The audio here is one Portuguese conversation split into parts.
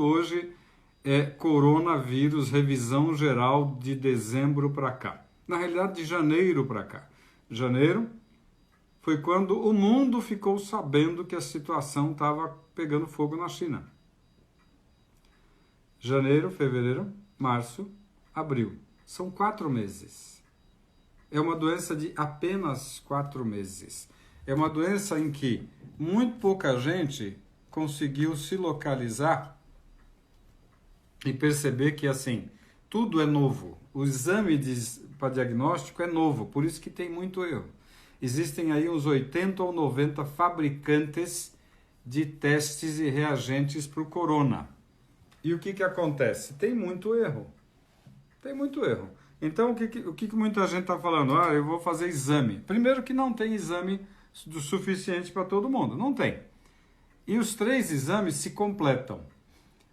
hoje é coronavírus, revisão geral de dezembro para cá. Na realidade, de janeiro para cá. Janeiro foi quando o mundo ficou sabendo que a situação estava pegando fogo na China. Janeiro, fevereiro, março, abril. São 4 meses. É uma doença de apenas 4 meses. É uma doença em que muito pouca gente conseguiu se localizar e perceber que, assim, tudo é novo. O exame para diagnóstico é novo, por isso que tem muito erro. Existem aí uns 80 ou 90 fabricantes de testes e reagentes para o corona. E o que acontece? Tem muito erro. Tem muito erro. Então, o que muita gente está falando? Ah, eu vou fazer exame. Primeiro que não tem exame do suficiente para todo mundo. Não tem. E os 3 exames se completam.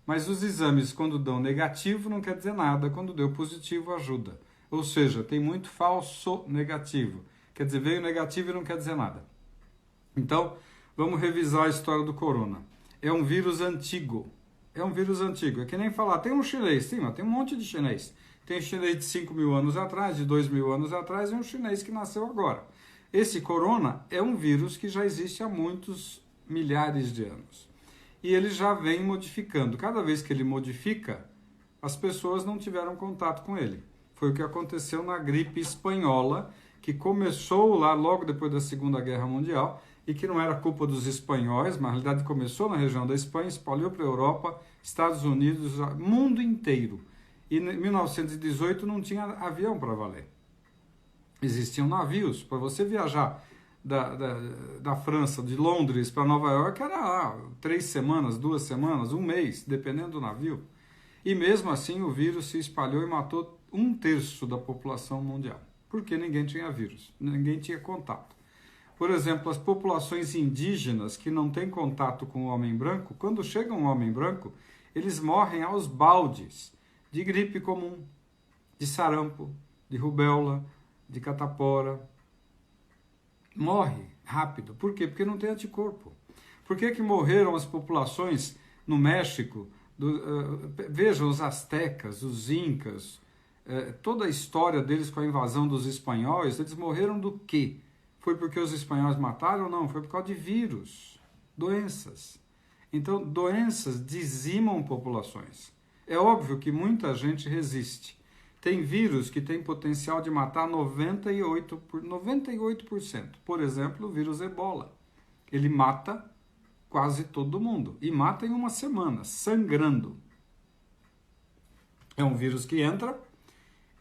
Mas os exames, quando dão negativo, não quer dizer nada. Quando deu positivo, ajuda. Ou seja, tem muito falso negativo. Quer dizer, veio negativo e não quer dizer nada. Então, vamos revisar a história do corona. É um vírus antigo. É um vírus antigo. É que nem falar, tem um chinês. Sim, mas tem um monte de chinês. Tem chinês de 5.000 anos atrás, de 2.000 anos atrás, e um chinês que nasceu agora. Esse corona é um vírus que já existe há muitos milhares de anos. E ele já vem modificando. Cada vez que ele modifica, as pessoas não tiveram contato com ele. Foi o que aconteceu na gripe espanhola, que começou lá logo depois da Segunda Guerra Mundial, e que não era culpa dos espanhóis, mas na realidade começou na região da Espanha, espalhou para a Europa, Estados Unidos, mundo inteiro. E em 1918 não tinha avião para valer. Existiam navios. Para você viajar da França, de Londres para Nova York, era 3 semanas, 2 semanas, 1 mês, dependendo do navio. E mesmo assim o vírus se espalhou e matou 1/3 da população mundial. Porque ninguém tinha vírus, ninguém tinha contato. Por exemplo, as populações indígenas que não têm contato com o homem branco, quando chega um homem branco, eles morrem aos baldes de gripe comum, de sarampo, de rubéola, de catapora. Morre rápido. Por quê? Porque não tem anticorpo. Por que morreram as populações no México? Vejam os astecas, os incas, toda a história deles com a invasão dos espanhóis, eles morreram do quê? Foi porque os espanhóis mataram? Não, foi por causa de vírus, doenças. Então, doenças dizimam populações. É óbvio que muita gente resiste. Tem vírus que tem potencial de matar 98%. Por exemplo, o vírus Ebola. Ele mata quase todo mundo. E mata em 1 semana, sangrando. É um vírus que entra,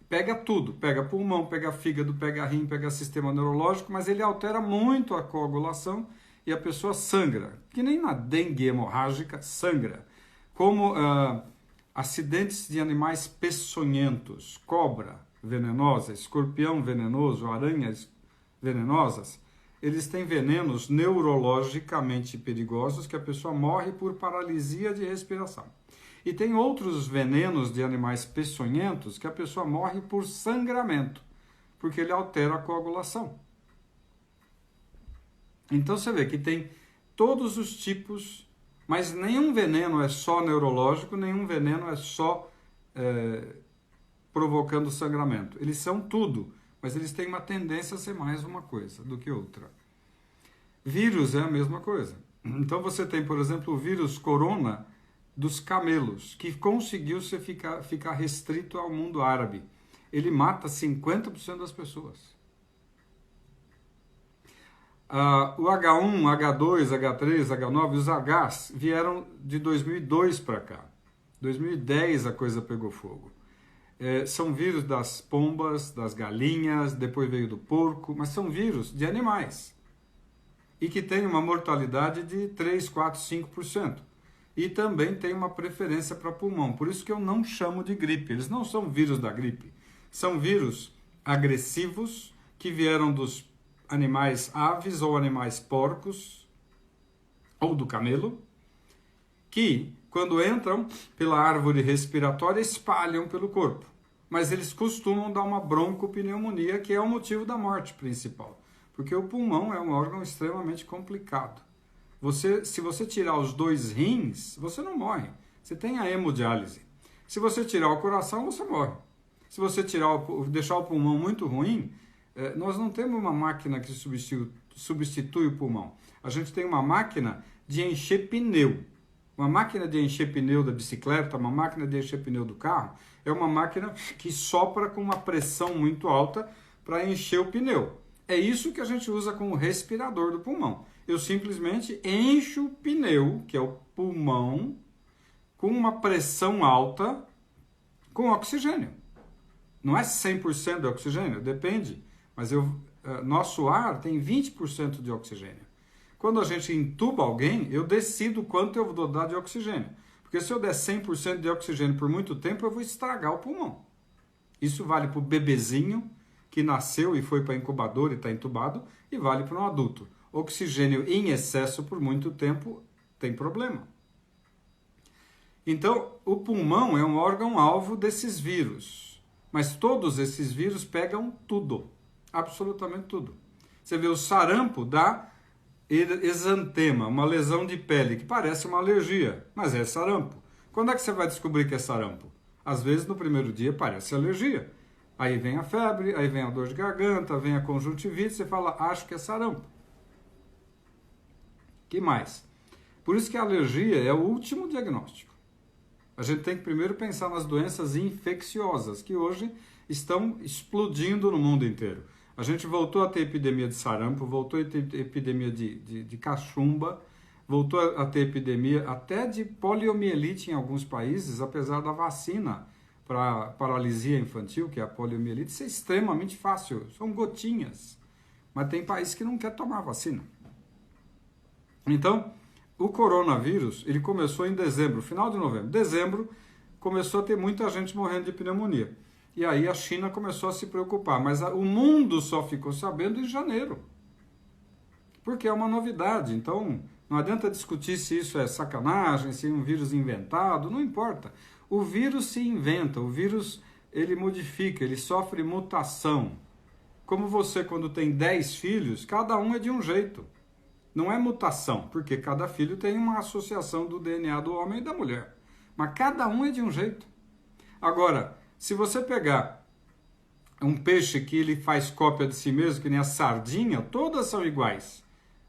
pega tudo. Pega pulmão, pega fígado, pega rim, pega sistema neurológico, mas ele altera muito a coagulação e a pessoa sangra. Que nem na dengue hemorrágica, sangra. Como acidentes de animais peçonhentos, cobra venenosa, escorpião venenoso, aranhas venenosas, eles têm venenos neurologicamente perigosos que a pessoa morre por paralisia de respiração. E tem outros venenos de animais peçonhentos que a pessoa morre por sangramento, porque ele altera a coagulação. Então você vê que tem todos os tipos. Mas nenhum veneno é só neurológico, nenhum veneno é só provocando sangramento. Eles são tudo, mas eles têm uma tendência a ser mais uma coisa do que outra. Vírus é a mesma coisa. Então você tem, por exemplo, o vírus corona dos camelos, que conseguiu ficar restrito ao mundo árabe. Ele mata 50% das pessoas. O H1, H2, H3, H9, os Hs vieram de 2002 para cá. 2010 a coisa pegou fogo. São vírus das pombas, das galinhas, depois veio do porco, mas são vírus de animais. E que tem uma mortalidade de 3, 4, 5%. E também tem uma preferência para pulmão. Por isso que eu não chamo de gripe. Eles não são vírus da gripe. São vírus agressivos que vieram dos animais aves ou animais porcos, ou do camelo, que, quando entram pela árvore respiratória, espalham pelo corpo. Mas eles costumam dar uma broncopneumonia, que é o motivo da morte principal. Porque o pulmão é um órgão extremamente complicado. Se você tirar os 2 rins, você não morre. Você tem a hemodiálise. Se você tirar o coração, você morre. Se você deixar o pulmão muito ruim, nós não temos uma máquina que substitui o pulmão. A gente tem uma máquina de encher pneu. Uma máquina de encher pneu da bicicleta, uma máquina de encher pneu do carro, é uma máquina que sopra com uma pressão muito alta para encher o pneu. É isso que a gente usa como respirador do pulmão. Eu simplesmente encho o pneu, que é o pulmão, com uma pressão alta, com oxigênio. Não é 100% de oxigênio, depende, mas nosso ar tem 20% de oxigênio. Quando a gente entuba alguém, eu decido quanto eu vou dar de oxigênio. Porque se eu der 100% de oxigênio por muito tempo, eu vou estragar o pulmão. Isso vale para o bebezinho que nasceu e foi para a incubadora e está entubado, e vale para um adulto. Oxigênio em excesso por muito tempo tem problema. Então, o pulmão é um órgão-alvo desses vírus. Mas todos esses vírus pegam tudo. Absolutamente tudo. Você vê o sarampo dá exantema, uma lesão de pele que parece uma alergia, mas é sarampo. Quando é que você vai descobrir que é sarampo? Às vezes no primeiro dia parece alergia. Aí vem a febre, aí vem a dor de garganta, vem a conjuntivite, você fala, acho que é sarampo. Que mais? Por isso que a alergia é o último diagnóstico. A gente tem que primeiro pensar nas doenças infecciosas, que hoje estão explodindo no mundo inteiro. A gente voltou a ter epidemia de sarampo, voltou a ter epidemia de cachumba, voltou a ter epidemia até de poliomielite em alguns países, apesar da vacina para paralisia infantil, que é a poliomielite, ser extremamente fácil, são gotinhas. Mas tem país que não quer tomar vacina. Então, o coronavírus, ele começou em dezembro, final de novembro. Dezembro, começou a ter muita gente morrendo de pneumonia. E aí a China começou a se preocupar, mas o mundo só ficou sabendo em janeiro. Porque é uma novidade, então não adianta discutir se isso é sacanagem, se é um vírus inventado, não importa. O vírus se inventa, o vírus ele modifica, ele sofre mutação. Como você quando tem 10 filhos, cada um é de um jeito. Não é mutação, porque cada filho tem uma associação do DNA do homem e da mulher. Mas cada um é de um jeito. Agora, se você pegar um peixe que ele faz cópia de si mesmo, que nem a sardinha, todas são iguais.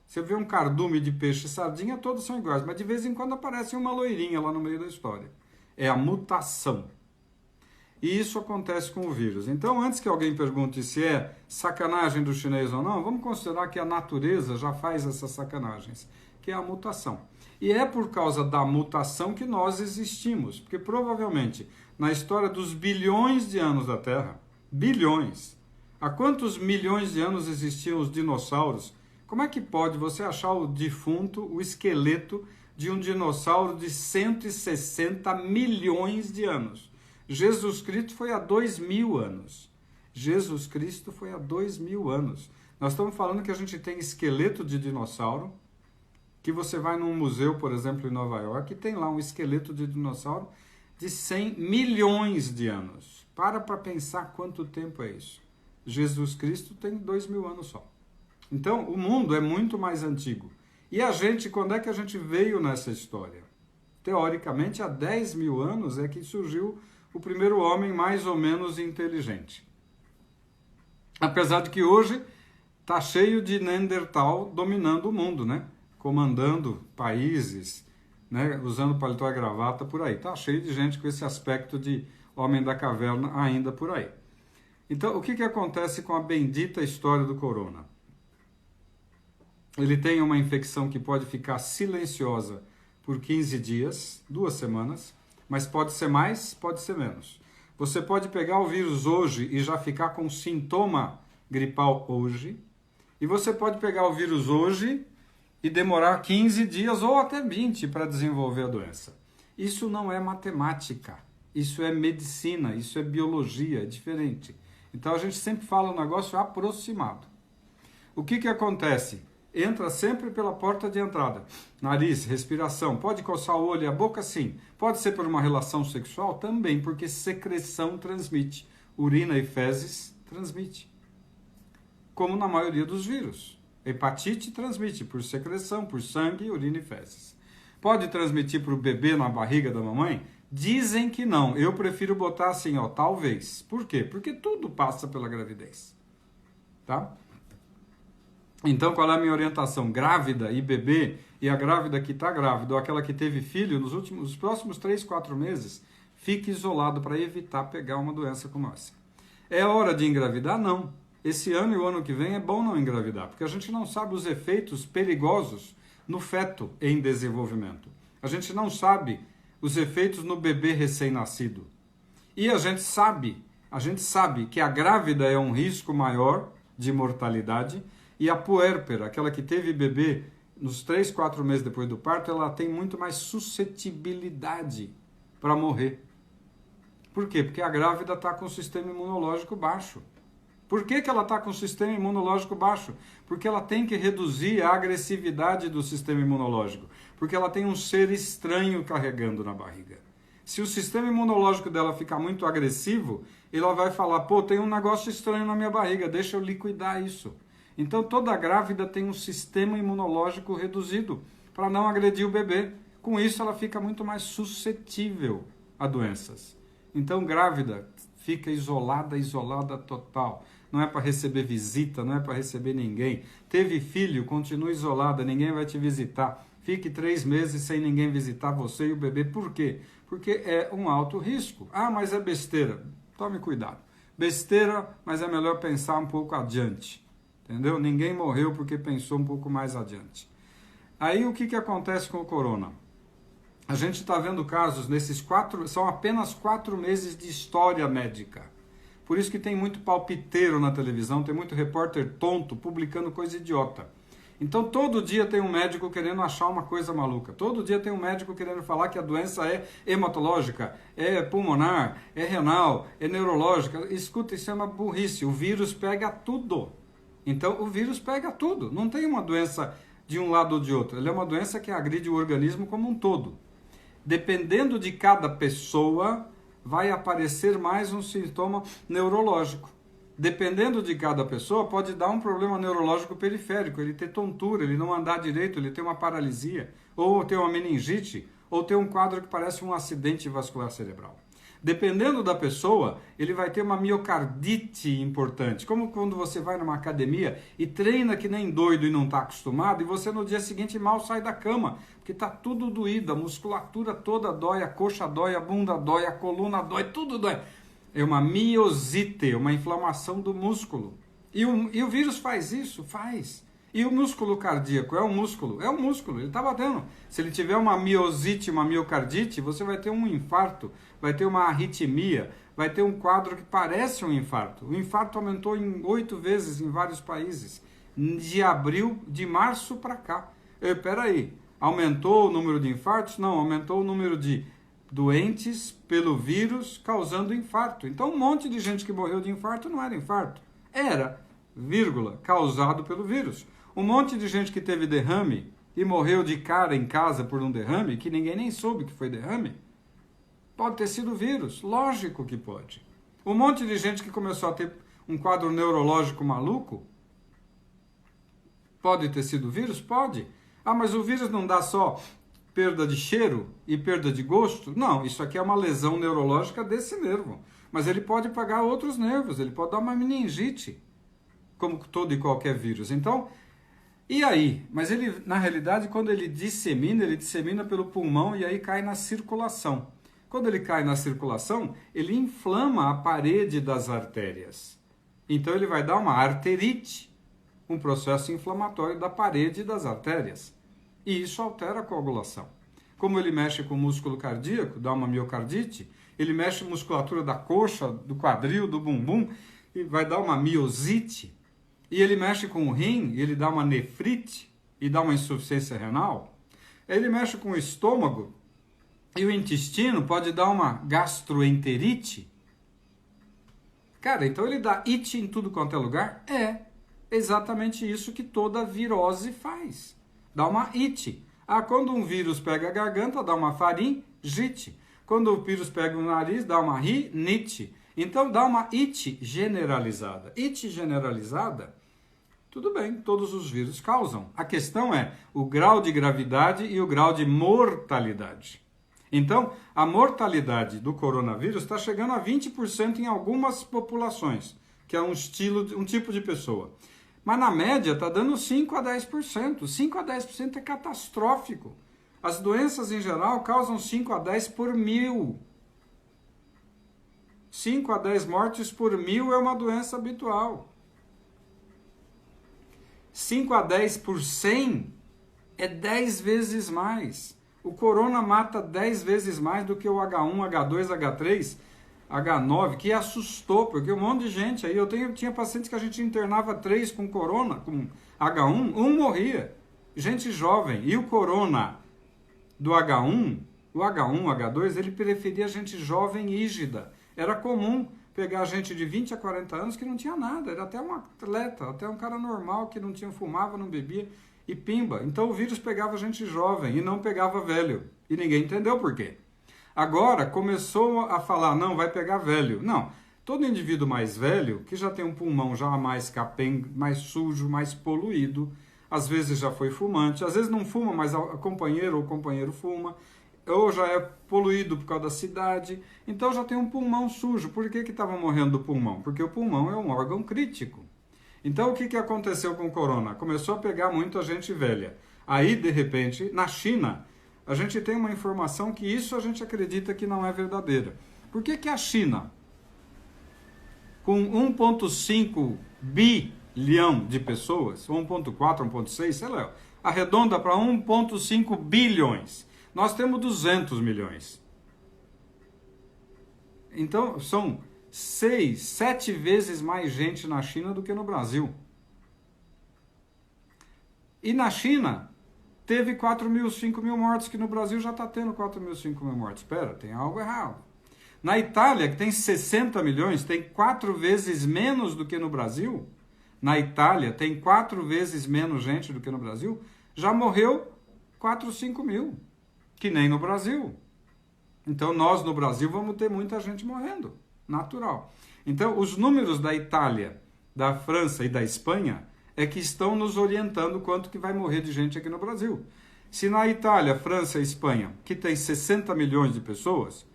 Você vê um cardume de peixe e sardinha, todos são iguais, mas de vez em quando aparece uma loirinha lá no meio da história. É a mutação. E isso acontece com o vírus. Então, antes que alguém pergunte se é sacanagem do chinês ou não, vamos considerar que a natureza já faz essas sacanagens, que é a mutação. E é por causa da mutação que nós existimos, porque provavelmente na história dos bilhões de anos da Terra, bilhões, há quantos milhões de anos existiam os dinossauros? Como é que pode você achar o defunto, o esqueleto de um dinossauro de 160 milhões de anos? Jesus Cristo foi há 2.000 anos. Jesus Cristo foi há 2.000 anos. Nós estamos falando que a gente tem esqueleto de dinossauro, que você vai num museu, por exemplo, em Nova York, e tem lá um esqueleto de dinossauro de 100 milhões de anos. Para pensar quanto tempo é isso. Jesus Cristo tem 2.000 anos só. Então, o mundo é muito mais antigo. E a gente, quando é que a gente veio nessa história? Teoricamente, há 10.000 anos é que surgiu o primeiro homem mais ou menos inteligente. Apesar de que hoje está cheio de Neandertal dominando o mundo, né? Comandando países, né? Usando paletó e gravata por aí. Está cheio de gente com esse aspecto de homem da caverna ainda por aí. Então, o que acontece com a bendita história do corona? Ele tem uma infecção que pode ficar silenciosa por 15 dias, 2 semanas, mas pode ser mais, pode ser menos. Você pode pegar o vírus hoje e já ficar com sintoma gripal hoje, e você pode pegar o vírus hoje e demorar 15 dias ou até 20 para desenvolver a doença. Isso não é matemática, isso é medicina, isso é biologia, é diferente. Então a gente sempre fala um negócio aproximado. O que acontece? Entra sempre pela porta de entrada. Nariz, respiração. Pode coçar o olho e a boca? Sim. Pode ser por uma relação sexual? Também, porque secreção transmite. Urina e fezes transmite. Como na maioria dos vírus. Hepatite transmite por secreção, por sangue, urina e fezes. Pode transmitir para o bebê na barriga da mamãe? Dizem que não. Eu prefiro botar assim, ó, talvez. Por quê? Porque tudo passa pela gravidez. Tá? Então, qual é a minha orientação? Grávida e bebê, e a grávida que está grávida, ou aquela que teve filho, nos próximos 3, 4 meses, fique isolado para evitar pegar uma doença como essa. É hora de engravidar? Não. Esse ano e o ano que vem é bom não engravidar, porque a gente não sabe os efeitos perigosos no feto em desenvolvimento. A gente não sabe os efeitos no bebê recém-nascido. E a gente sabe que a grávida é um risco maior de mortalidade, e a puérpera, aquela que teve bebê nos 3, 4 meses depois do parto, ela tem muito mais suscetibilidade para morrer. Por quê? Porque a grávida está com o sistema imunológico baixo. Por que ela está com o sistema imunológico baixo? Porque ela tem que reduzir a agressividade do sistema imunológico. Porque ela tem um ser estranho carregando na barriga. Se o sistema imunológico dela ficar muito agressivo, ela vai falar, pô, tem um negócio estranho na minha barriga, deixa eu liquidar isso. Então toda grávida tem um sistema imunológico reduzido para não agredir o bebê. Com isso ela fica muito mais suscetível a doenças. Então grávida fica isolada total. Não é para receber visita, não é para receber ninguém. Teve filho, continua isolada, ninguém vai te visitar. Fique 3 meses sem ninguém visitar você e o bebê. Por quê? Porque é um alto risco. Ah, mas é besteira. Tome cuidado. Besteira, mas é melhor pensar um pouco adiante. Entendeu? Ninguém morreu porque pensou um pouco mais adiante. Aí o que acontece com o corona? A gente está vendo casos nesses 4, são apenas 4 meses de história médica. Por isso que tem muito palpiteiro na televisão, tem muito repórter tonto publicando coisa idiota. Então todo dia tem um médico querendo achar uma coisa maluca. Todo dia tem um médico querendo falar que a doença é hematológica, é pulmonar, é renal, é neurológica. Escuta, isso é uma burrice. O vírus pega tudo. Então o vírus pega tudo. Não tem uma doença de um lado ou de outro. Ele é uma doença que agride o organismo como um todo. Dependendo de cada pessoa, vai aparecer mais um sintoma neurológico. Dependendo de cada pessoa, pode dar um problema neurológico periférico, ele ter tontura, ele não andar direito, ele ter uma paralisia, ou ter uma meningite, ou ter um quadro que parece um acidente vascular cerebral. Dependendo da pessoa, ele vai ter uma miocardite importante, como quando você vai numa academia e treina que nem doido e não está acostumado, e você no dia seguinte mal sai da cama, porque está tudo doído, a musculatura toda dói, a coxa dói, a bunda dói, a coluna dói, tudo dói. É uma miosite, uma inflamação do músculo. E o vírus faz isso? Faz. E o músculo cardíaco é um músculo? É um músculo, ele está batendo. Se ele tiver uma miosite, uma miocardite, você vai ter um infarto, vai ter uma arritmia, vai ter um quadro que parece um infarto. O infarto aumentou em 8 vezes em vários países, de março para cá. Peraí, aumentou o número de infartos? Não, aumentou o número de doentes pelo vírus causando infarto. Então um monte de gente que morreu de infarto não era infarto, era, causado pelo vírus. Um monte de gente que teve derrame e morreu de cara em casa por um derrame, que ninguém nem soube que foi derrame, pode ter sido vírus, lógico que pode. Um monte de gente que começou a ter um quadro neurológico maluco, pode ter sido vírus? Pode. Ah, mas o vírus não dá só perda de cheiro e perda de gosto? Não, isso aqui é uma lesão neurológica desse nervo. Mas ele pode pagar outros nervos, ele pode dar uma meningite, como todo e qualquer vírus. Então, e aí? Mas ele, na realidade, quando ele dissemina pelo pulmão e aí cai na circulação. Quando ele cai na circulação, ele inflama a parede das artérias. Então ele vai dar uma arterite, um processo inflamatório da parede das artérias. E isso altera a coagulação. Como ele mexe com o músculo cardíaco, dá uma miocardite, ele mexe a musculatura da coxa, do quadril, do bumbum, e vai dar uma miosite. E ele mexe com o rim, e ele dá uma nefrite, e dá uma insuficiência renal. Ele mexe com o estômago, e o intestino pode dar uma gastroenterite. Cara, então ele dá it em tudo quanto é lugar? É exatamente isso que toda virose faz. Dá uma it. Ah, quando um vírus pega a garganta, dá uma faringite. Quando o vírus pega o nariz, dá uma rinite. Então dá uma it generalizada. It generalizada Tudo bem, todos os vírus causam. A questão é o grau de gravidade e o grau de mortalidade. Então, a mortalidade do coronavírus está chegando a 20% em algumas populações, que é um tipo de pessoa. Mas na média está dando 5 a 10%. 5 a 10% é catastrófico. As doenças em geral causam 5 a 10 por 1000. 5 a 10 mortes por 1000 é uma doença habitual. 5 a 10 por 100 é 10 vezes mais. O corona mata 10 vezes mais do que o H1, H2, H3, H9, que assustou, porque um monte de gente aí, tinha pacientes que a gente internava 3 com corona, com H1, um morria. Gente jovem. E o corona do H1, o H1, H2, ele preferia gente jovem e rígida. Era comum pegar gente de 20 a 40 anos que não tinha nada, era até um atleta, até um cara normal que não tinha, fumava, não bebia e pimba. Então o vírus pegava gente jovem e não pegava velho. E ninguém entendeu por quê. Agora começou a falar, não, vai pegar velho. Não, todo indivíduo mais velho, que já tem um pulmão já mais capenga, mais sujo, mais poluído, às vezes já foi fumante, às vezes não fuma, mas a companheira ou o companheiro fuma, ou já é poluído por causa da cidade, então já tem um pulmão sujo. Por que estava morrendo do pulmão? Porque o pulmão é um órgão crítico. Então o que aconteceu com o corona? Começou a pegar muita gente velha. Aí, de repente, na China, a gente tem uma informação que isso a gente acredita que não é verdadeira. Por que a China, com 1,5 bilhão de pessoas, 1,4, 1,6, sei lá, arredonda para 1,5 bilhões, nós temos 200 milhões. Então, são 6, 7 vezes mais gente na China do que no Brasil. E na China, teve 4 mil, 5 mil mortes, que no Brasil já está tendo 4 mil, 5 mil mortes. Espera, tem algo errado. Na Itália, que tem 60 milhões, tem 4 vezes menos do que no Brasil. Na Itália, tem 4 vezes menos gente do que no Brasil. Já morreu 4, 5 mil. Que nem no Brasil. Então, nós no Brasil vamos ter muita gente morrendo. Natural. Então, os números da Itália, da França e da Espanha é que estão nos orientando quanto que vai morrer de gente aqui no Brasil. Se na Itália, França e Espanha, que tem 60 milhões de pessoas,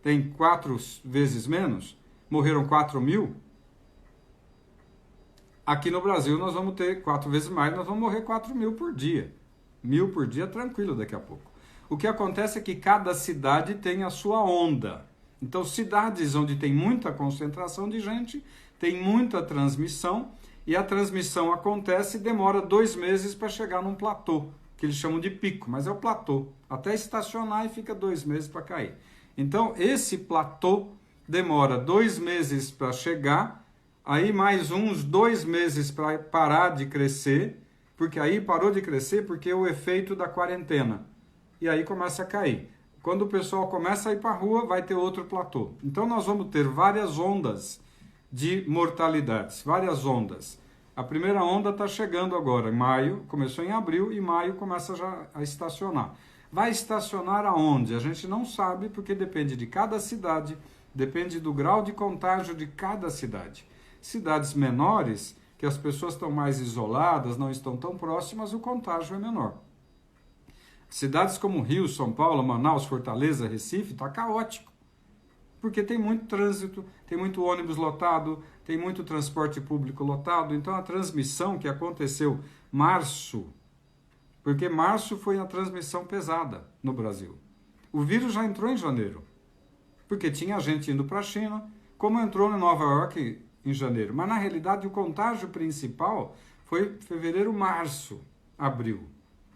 tem 4 vezes menos, morreram 4 mil, aqui no Brasil nós vamos ter 4 vezes mais, nós vamos morrer 4 mil por dia. 1.000 por dia, tranquilo daqui a pouco. O que acontece é que cada cidade tem a sua onda. Então, cidades onde tem muita concentração de gente, tem muita transmissão, e a transmissão acontece e demora 2 meses para chegar num platô, que eles chamam de pico, mas é o platô. Até estacionar e fica 2 meses para cair. Então, esse platô demora 2 meses para chegar, aí mais uns 2 meses para parar de crescer, porque aí parou de crescer porque é o efeito da quarentena. E aí começa a cair. Quando o pessoal começa a ir para a rua, vai ter outro platô. Então nós vamos ter várias ondas de mortalidades, várias ondas. A primeira onda está chegando agora, em maio, começou em abril, e maio começa já a estacionar. Vai estacionar aonde? A gente não sabe, porque depende de cada cidade, depende do grau de contágio de cada cidade. Cidades menores, que as pessoas estão mais isoladas, não estão tão próximas, o contágio é menor. Cidades como Rio, São Paulo, Manaus, Fortaleza, Recife, está caótico. Porque tem muito trânsito, tem muito ônibus lotado, tem muito transporte público lotado. Então a transmissão que aconteceu março, porque março foi a transmissão pesada no Brasil. O vírus já entrou em janeiro, porque tinha gente indo para a China, como entrou em Nova York em janeiro. Mas na realidade o contágio principal foi fevereiro, março, abril.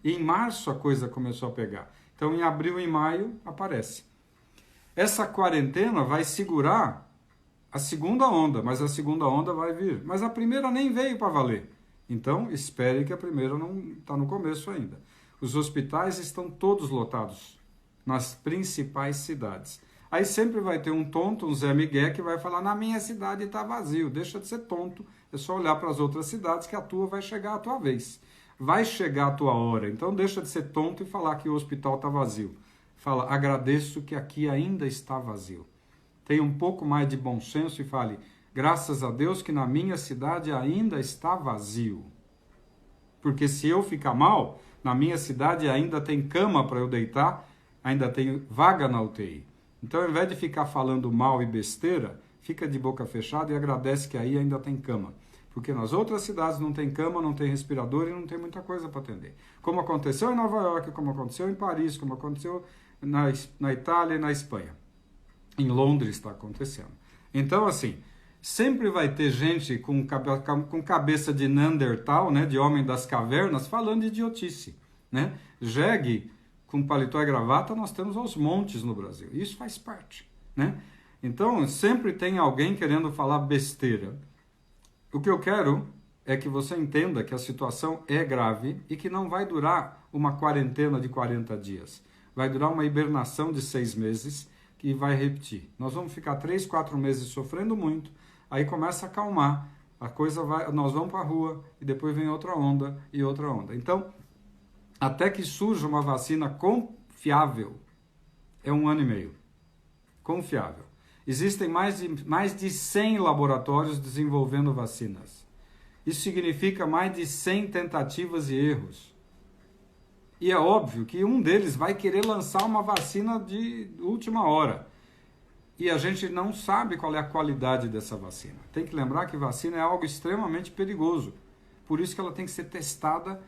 E em março a coisa começou a pegar. Então, em abril e maio, aparece. Essa quarentena vai segurar a segunda onda, mas a segunda onda vai vir. Mas a primeira nem veio para valer. Então, espere que a primeira não está no começo ainda. Os hospitais estão todos lotados nas principais cidades. Aí sempre vai ter um tonto, um Zé Miguel, que vai falar, na minha cidade está vazio. Deixa de ser tonto, é só olhar para as outras cidades que a tua vai chegar a tua vez. Vai chegar a tua hora, então deixa de ser tonto e falar que o hospital está vazio. Fala, agradeço que aqui ainda está vazio. Tenha um pouco mais de bom senso e fale, graças a Deus que na minha cidade ainda está vazio. Porque se eu ficar mal, na minha cidade ainda tem cama para eu deitar, ainda tem vaga na UTI. Então, ao invés de ficar falando mal e besteira, fica de boca fechada e agradece que aí ainda tem cama. Porque nas outras cidades não tem cama, não tem respirador e não tem muita coisa para atender. Como aconteceu em Nova York, como aconteceu em Paris, como aconteceu na Itália e na Espanha. Em Londres está acontecendo. Então, assim, sempre vai ter gente com cabeça de Neandertal, né, de homem das cavernas, falando de idiotice. Né? Jegue com paletó e gravata nós temos aos montes no Brasil. Isso faz parte. Né? Então, sempre tem alguém querendo falar besteira. O que eu quero é que você entenda que a situação é grave e que não vai durar uma quarentena de 40 dias. Vai durar uma hibernação de 6 meses que vai repetir. Nós vamos ficar 3, 4 meses sofrendo muito, aí começa a acalmar, a coisa vai, nós vamos para a rua e depois vem outra onda e outra onda. Então, até que surja uma vacina confiável, é 1 ano e meio. Confiável. Existem mais de 100 laboratórios desenvolvendo vacinas. Isso significa mais de 100 tentativas e erros. E é óbvio que um deles vai querer lançar uma vacina de última hora. E a gente não sabe qual é a qualidade dessa vacina. Tem que lembrar que vacina é algo extremamente perigoso. Por isso que ela tem que ser testada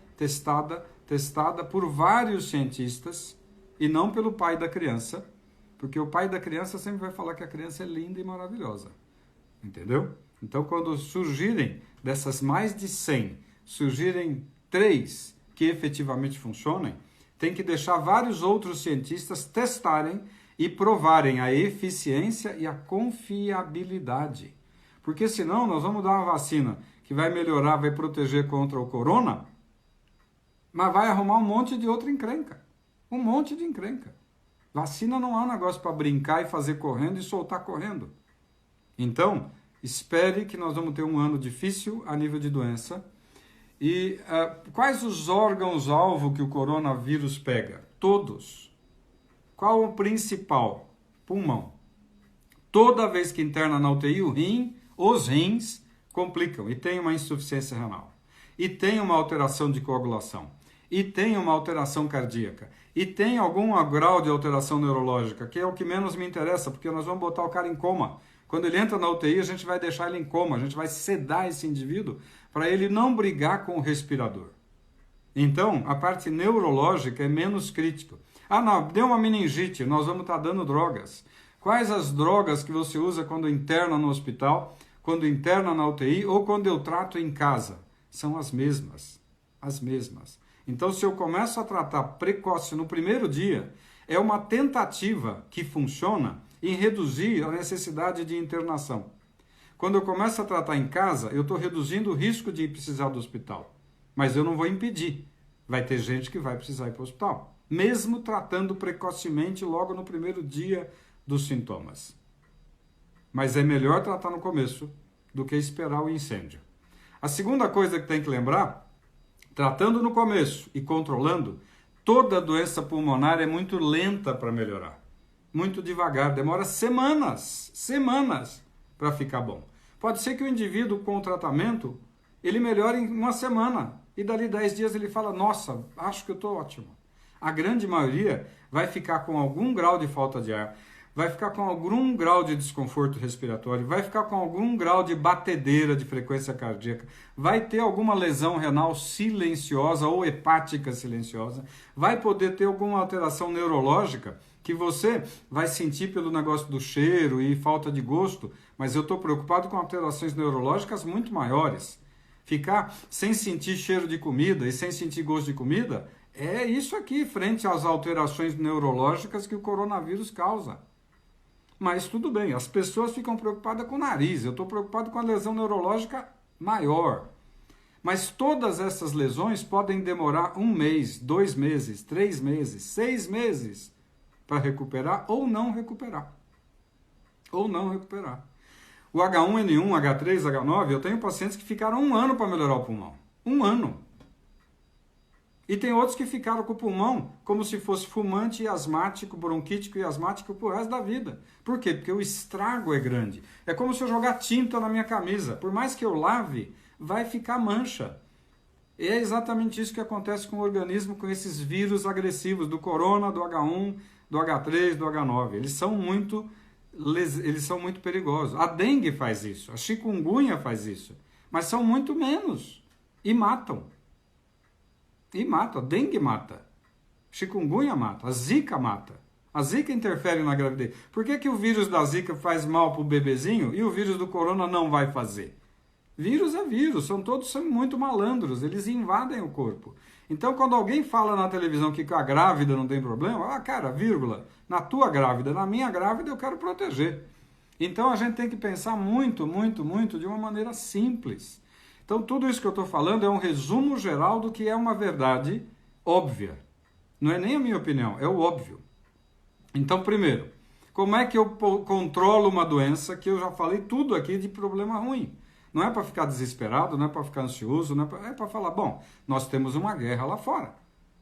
por vários cientistas e não pelo pai da criança. Porque o pai da criança sempre vai falar que a criança é linda e maravilhosa. Entendeu? Então, quando surgirem dessas mais de 100, surgirem 3 que efetivamente funcionem, tem que deixar vários outros cientistas testarem e provarem a eficiência e a confiabilidade. Porque senão nós vamos dar uma vacina que vai melhorar, vai proteger contra o corona, mas vai arrumar um monte de outra encrenca. Um monte de encrenca. Vacina não é um negócio para brincar e fazer correndo e soltar correndo. Então, espere que nós vamos ter um ano difícil a nível de doença. E quais os órgãos-alvo que o coronavírus pega? Todos. Qual o principal? Pulmão. Toda vez que interna na UTI, os rins complicam e tem uma insuficiência renal. E tem uma alteração de coagulação. E tem uma alteração cardíaca. E tem algum grau de alteração neurológica, que é o que menos me interessa, porque nós vamos botar o cara em coma. Quando ele entra na UTI, a gente vai deixar ele em coma, a gente vai sedar esse indivíduo para ele não brigar com o respirador. Então, a parte neurológica é menos crítica. Ah, não, deu uma meningite, nós vamos estar dando drogas. Quais as drogas que você usa quando interna no hospital, quando interna na UTI ou quando eu trato em casa? São as mesmas. As mesmas. Então, se eu começo a tratar precoce no primeiro dia, é uma tentativa que funciona em reduzir a necessidade de internação. Quando eu começo a tratar em casa, eu estou reduzindo o risco de precisar do hospital. Mas eu não vou impedir. Vai ter gente que vai precisar ir para o hospital. Mesmo tratando precocemente logo no primeiro dia dos sintomas. Mas é melhor tratar no começo do que esperar o incêndio. A segunda coisa que tem que lembrar, tratando no começo e controlando, toda doença pulmonar é muito lenta para melhorar. Muito devagar, demora semanas para ficar bom. Pode ser que o indivíduo com o tratamento, ele melhore em 1 semana. E dali 10 dias ele fala, nossa, acho que eu estou ótimo. A grande maioria vai ficar com algum grau de falta de ar, vai ficar com algum grau de desconforto respiratório, vai ficar com algum grau de batedeira de frequência cardíaca, vai ter alguma lesão renal silenciosa ou hepática silenciosa, vai poder ter alguma alteração neurológica que você vai sentir pelo negócio do cheiro e falta de gosto, mas eu estou preocupado com alterações neurológicas muito maiores. Ficar sem sentir cheiro de comida e sem sentir gosto de comida é isso aqui, frente às alterações neurológicas que o coronavírus causa. Mas tudo bem, as pessoas ficam preocupadas com o nariz, eu estou preocupado com a lesão neurológica maior. Mas todas essas lesões podem demorar 1 mês, 2 meses, 3 meses, 6 meses para recuperar ou não recuperar. Ou não recuperar. O H1N1, H3, H9, eu tenho pacientes que ficaram 1 ano para melhorar o pulmão. 1 ano. E tem outros que ficaram com o pulmão como se fosse fumante e asmático, bronquítico e asmático pro resto da vida. Por quê? Porque o estrago é grande. É como se eu jogar tinta na minha camisa. Por mais que eu lave, vai ficar mancha. E é exatamente isso que acontece com o organismo, com esses vírus agressivos do corona, do H1, do H3, do H9. Eles são muito perigosos. A dengue faz isso, a chikungunya faz isso, mas são muito menos e matam. E mata, a dengue mata, chikungunya mata, a zika mata. A zika interfere na gravidez. Por que o vírus da zika faz mal para o bebezinho e o vírus do corona não vai fazer? Vírus é vírus, todos são muito malandros, eles invadem o corpo. Então, quando alguém fala na televisão que a grávida não tem problema, cara, vírgula, na tua grávida, na minha grávida eu quero proteger. Então, a gente tem que pensar muito, muito, muito de uma maneira simples. Então, tudo isso que eu estou falando é um resumo geral do que é uma verdade óbvia. Não é nem a minha opinião, é o óbvio. Então, primeiro, como é que eu controlo uma doença que eu já falei tudo aqui de problema ruim? Não é para ficar desesperado, não é para ficar ansioso, é para falar, bom, nós temos uma guerra lá fora.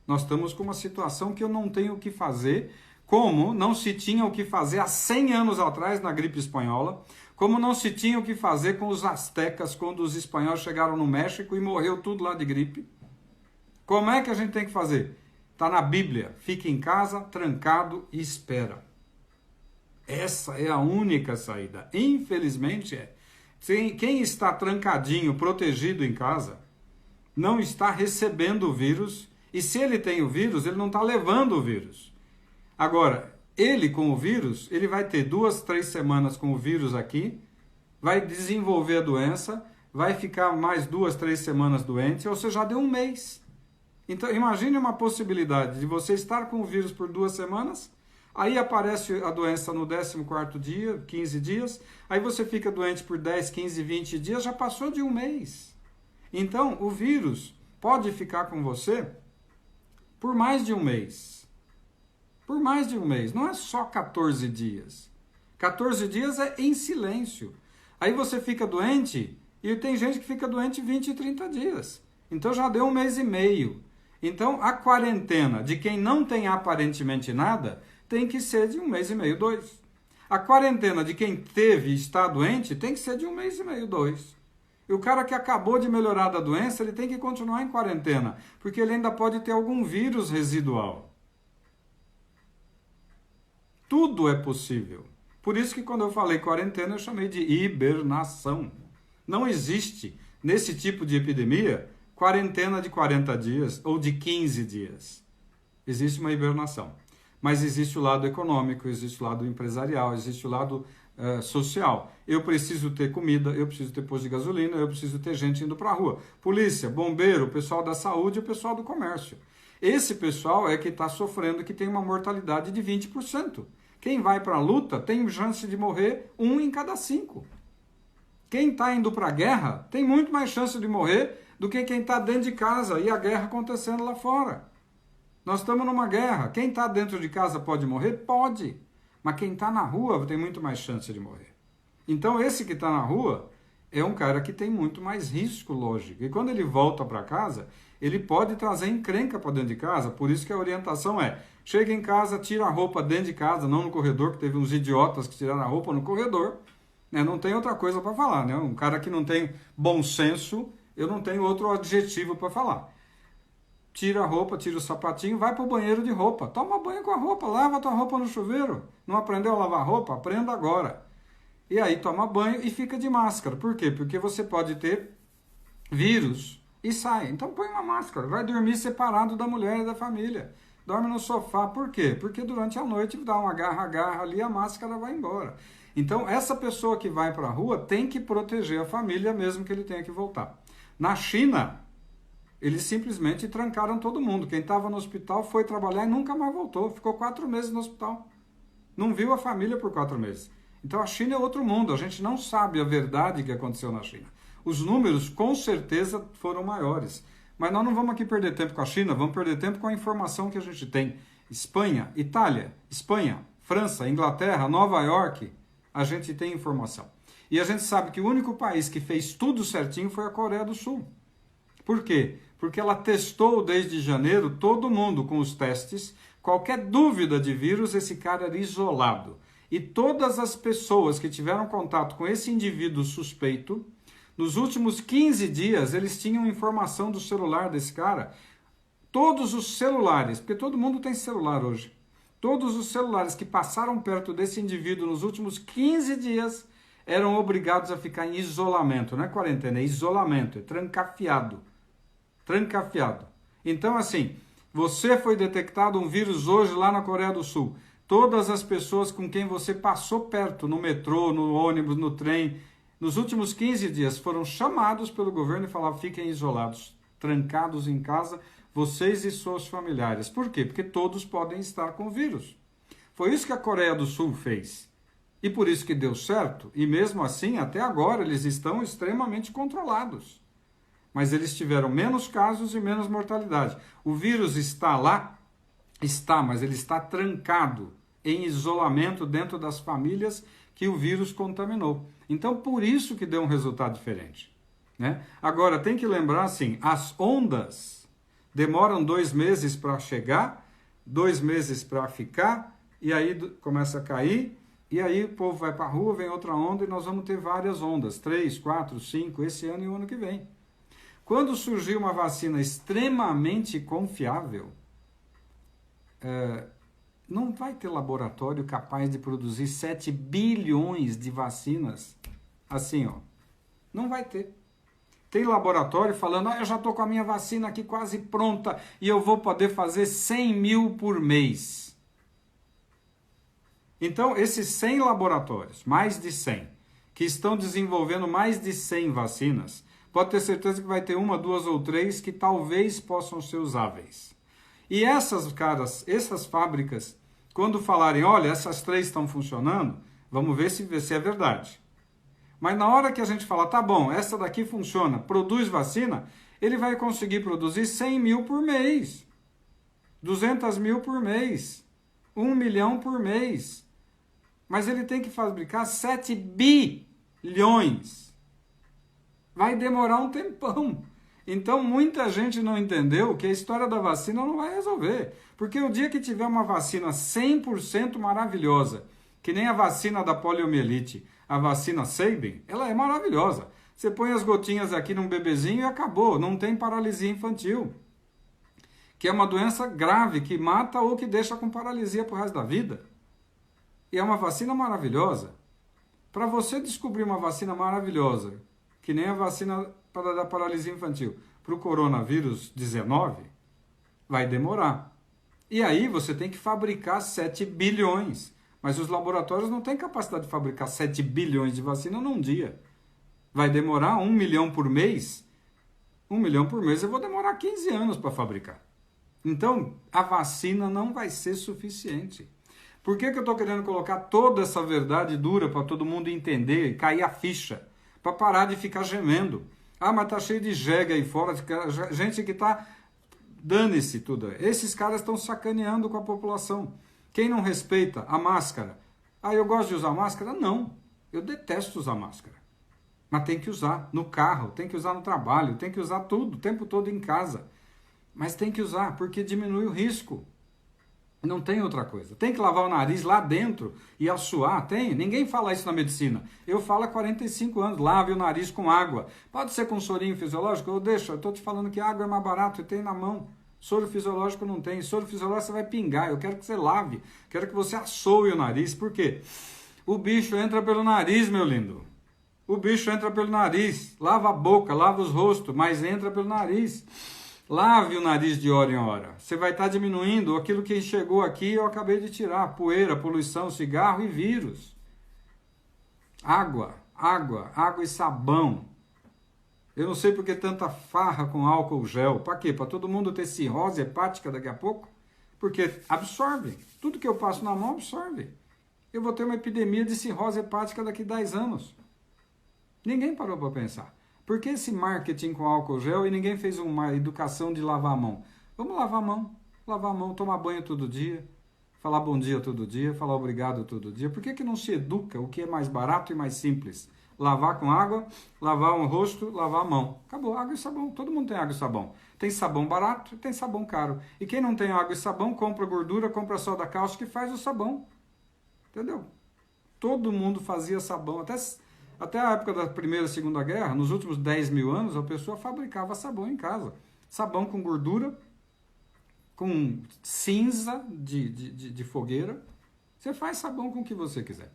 Nós estamos com uma situação que eu não tenho o que fazer, como não se tinha o que fazer há 100 anos atrás na gripe espanhola, como não se tinha o que fazer com os astecas quando os espanhóis chegaram no México e morreu tudo lá de gripe. Como é que a gente tem que fazer? Está na Bíblia, fique em casa, trancado e espera. Essa é a única saída. Infelizmente é. Quem está trancadinho, protegido em casa, não está recebendo o vírus, e se ele tem o vírus, ele não está levando o vírus. Agora, ele com o vírus, ele vai ter 2, 3 semanas com o vírus aqui, vai desenvolver a doença, vai ficar mais 2, 3 semanas doente, ou seja, já deu um mês. Então, imagine uma possibilidade de você estar com o vírus por 2 semanas, aí aparece a doença no 14º dia, 15 dias, aí você fica doente por 10, 15, 20 dias, já passou de um mês. Então, o vírus pode ficar com você por mais de um mês. Por mais de um mês, não é só 14 dias. 14 dias é em silêncio. Aí você fica doente, e tem gente que fica doente 20 e 30 dias. Então já deu um mês e meio. Então, a quarentena de quem não tem aparentemente nada tem que ser de 1 mês e meio, 2. A quarentena de quem teve e está doente tem que ser de 1 mês e meio, 2. E o cara que acabou de melhorar da doença, ele tem que continuar em quarentena, porque ele ainda pode ter algum vírus residual. Tudo é possível. Por isso que quando eu falei quarentena, eu chamei de hibernação. Não existe, nesse tipo de epidemia, quarentena de 40 dias ou de 15 dias. Existe uma hibernação. Mas existe o lado econômico, existe o lado empresarial, existe o lado social. Eu preciso ter comida, eu preciso ter posto de gasolina, eu preciso ter gente indo para a rua. Polícia, bombeiro, pessoal da saúde e o pessoal do comércio. Esse pessoal é que está sofrendo, que tem uma mortalidade de 20%. Quem vai para a luta tem chance de morrer 1 em cada 5. Quem está indo para a guerra tem muito mais chance de morrer do que quem está dentro de casa e a guerra acontecendo lá fora. Nós estamos numa guerra. Quem está dentro de casa pode morrer? Pode. Mas quem está na rua tem muito mais chance de morrer. Então, esse que está na rua é um cara que tem muito mais risco, lógico. E quando ele volta para casa, ele pode trazer encrenca para dentro de casa. Por isso que a orientação é, chega em casa, tira a roupa dentro de casa, não no corredor, que teve uns idiotas que tiraram a roupa no corredor. Né? Não tem outra coisa para falar. Né? Um cara que não tem bom senso, eu não tenho outro adjetivo para falar. Tira a roupa, tira o sapatinho, vai para o banheiro de roupa. Toma banho com a roupa, lava a tua roupa no chuveiro. Não aprendeu a lavar roupa? Aprenda agora. E aí toma banho e fica de máscara. Por quê? Porque você pode ter vírus e sai. Então põe uma máscara. Vai dormir separado da mulher e da família. Dorme no sofá. Por quê? Porque durante a noite dá uma agarra ali, a máscara vai embora. Então essa pessoa que vai para a rua tem que proteger a família mesmo que ele tenha que voltar. Na China, eles simplesmente trancaram todo mundo. Quem estava no hospital foi trabalhar e nunca mais voltou. Ficou 4 meses no hospital. Não viu a família por 4 meses. Então a China é outro mundo. A gente não sabe a verdade que aconteceu na China. Os números com certeza foram maiores. Mas nós não vamos aqui perder tempo com a China, vamos perder tempo com a informação que a gente tem. Espanha, Itália, Espanha, França, Inglaterra, Nova York, a gente tem informação. E a gente sabe que o único país que fez tudo certinho foi a Coreia do Sul. Por quê? Porque ela testou desde janeiro todo mundo com os testes. Qualquer dúvida de vírus, esse cara era isolado. E todas as pessoas que tiveram contato com esse indivíduo suspeito, Nos últimos 15 dias, eles tinham informação do celular desse cara. Todos os celulares, porque todo mundo tem celular hoje, todos os celulares que passaram perto desse indivíduo nos últimos 15 dias eram obrigados a ficar em isolamento. Não é quarentena, é isolamento, é trancafiado. Trancafiado. Então, assim, você foi detectado um vírus hoje lá na Coreia do Sul. Todas as pessoas com quem você passou perto, no metrô, no ônibus, no trem, nos últimos 15 dias foram chamados pelo governo e falaram: fiquem isolados, trancados em casa, vocês e seus familiares. Por quê? Porque todos podem estar com o vírus. Foi isso que a Coreia do Sul fez. E por isso que deu certo. E mesmo assim, até agora, eles estão extremamente controlados. Mas eles tiveram menos casos e menos mortalidade. O vírus está lá? Está, mas ele está trancado em isolamento dentro das famílias que o vírus contaminou. Então, por isso que deu um resultado diferente, né? Agora, tem que lembrar assim, as ondas demoram 2 meses para chegar, 2 meses para ficar, e aí começa a cair, e aí o povo vai para a rua, vem outra onda, e nós vamos ter várias ondas, 3, 4, 5, esse ano e o ano que vem. Quando surgir uma vacina extremamente confiável, não vai ter laboratório capaz de produzir 7 bilhões de vacinas assim, ó. Não vai ter. Tem laboratório falando: eu já estou com a minha vacina aqui quase pronta e eu vou poder fazer 100 mil por mês. Então, esses 100 laboratórios, mais de 100, que estão desenvolvendo mais de 100 vacinas, pode ter certeza que vai ter 1, 2 ou 3 que talvez possam ser usáveis. E essas fábricas, quando falarem: olha, essas 3 estão funcionando, vamos ver se é verdade. Mas na hora que a gente fala: tá bom, essa daqui funciona, produz vacina, ele vai conseguir produzir 100 mil por mês, 200 mil por mês, 1 milhão por mês. Mas ele tem que fabricar 7 bilhões. Vai demorar um tempão. Então, muita gente não entendeu que a história da vacina não vai resolver. Porque o dia que tiver uma vacina 100% maravilhosa, que nem a vacina da poliomielite, a vacina Sabin, ela é maravilhosa. Você põe as gotinhas aqui num bebezinho e acabou. Não tem paralisia infantil, que é uma doença grave, que mata ou que deixa com paralisia pro resto da vida. E é uma vacina maravilhosa. Para você descobrir uma vacina maravilhosa, que nem a vacina da paralisia infantil, para o coronavírus 19, vai demorar. E aí você tem que fabricar 7 bilhões. Mas os laboratórios não têm capacidade de fabricar 7 bilhões de vacina num dia. Vai demorar 1 milhão por mês? 1 milhão por mês eu vou demorar 15 anos para fabricar. Então, a vacina não vai ser suficiente. Por que eu estou querendo colocar toda essa verdade dura para todo mundo entender e cair a ficha? Para parar de ficar gemendo. Ah, mas tá cheio de jegue aí fora, gente que tá... Dane-se tudo. Esses caras estão sacaneando com a população. Quem não respeita a máscara? Ah, eu gosto de usar máscara? Não. Eu detesto usar máscara. Mas tem que usar no carro, tem que usar no trabalho, tem que usar tudo, o tempo todo em casa. Mas tem que usar, porque diminui o risco. Não tem outra coisa. Tem que lavar o nariz lá dentro e ao suar, tem. Ninguém fala isso na medicina. Eu falo há 45 anos, lave o nariz com água. Pode ser com sorinho fisiológico? Eu deixo, eu estou te falando que água é mais barato e tem na mão. Soro fisiológico não tem. Soro fisiológico você vai pingar. Eu quero que você lave. Quero que você assoe o nariz. Por quê? O bicho entra pelo nariz, meu lindo. O bicho entra pelo nariz. Lava a boca, lava os rostos, mas entra pelo nariz. Lave o nariz de hora em hora. Você vai estar diminuindo aquilo que chegou aqui, eu acabei de tirar. Poeira, poluição, cigarro e vírus. Água e sabão. Eu não sei por que tanta farra com álcool gel. Para quê? Para todo mundo ter cirrose hepática daqui a pouco? Porque absorve. Tudo que eu passo na mão absorve. Eu vou ter uma epidemia de cirrose hepática daqui a 10 anos. Ninguém parou para pensar. Por que esse marketing com álcool gel e ninguém fez uma educação de lavar a mão? Vamos lavar a mão, tomar banho todo dia, falar bom dia todo dia, falar obrigado todo dia. Por que não se educa o que é mais barato e mais simples? Lavar com água, lavar o rosto, lavar a mão. Acabou, água e sabão. Todo mundo tem água e sabão. Tem sabão barato e tem sabão caro. E quem não tem água e sabão, compra gordura, compra soda cáustica e faz o sabão. Entendeu? Todo mundo fazia sabão. Até a época da Primeira e Segunda Guerra, nos últimos 10 mil anos, a pessoa fabricava sabão em casa. Sabão com gordura, com cinza de fogueira. Você faz sabão com o que você quiser.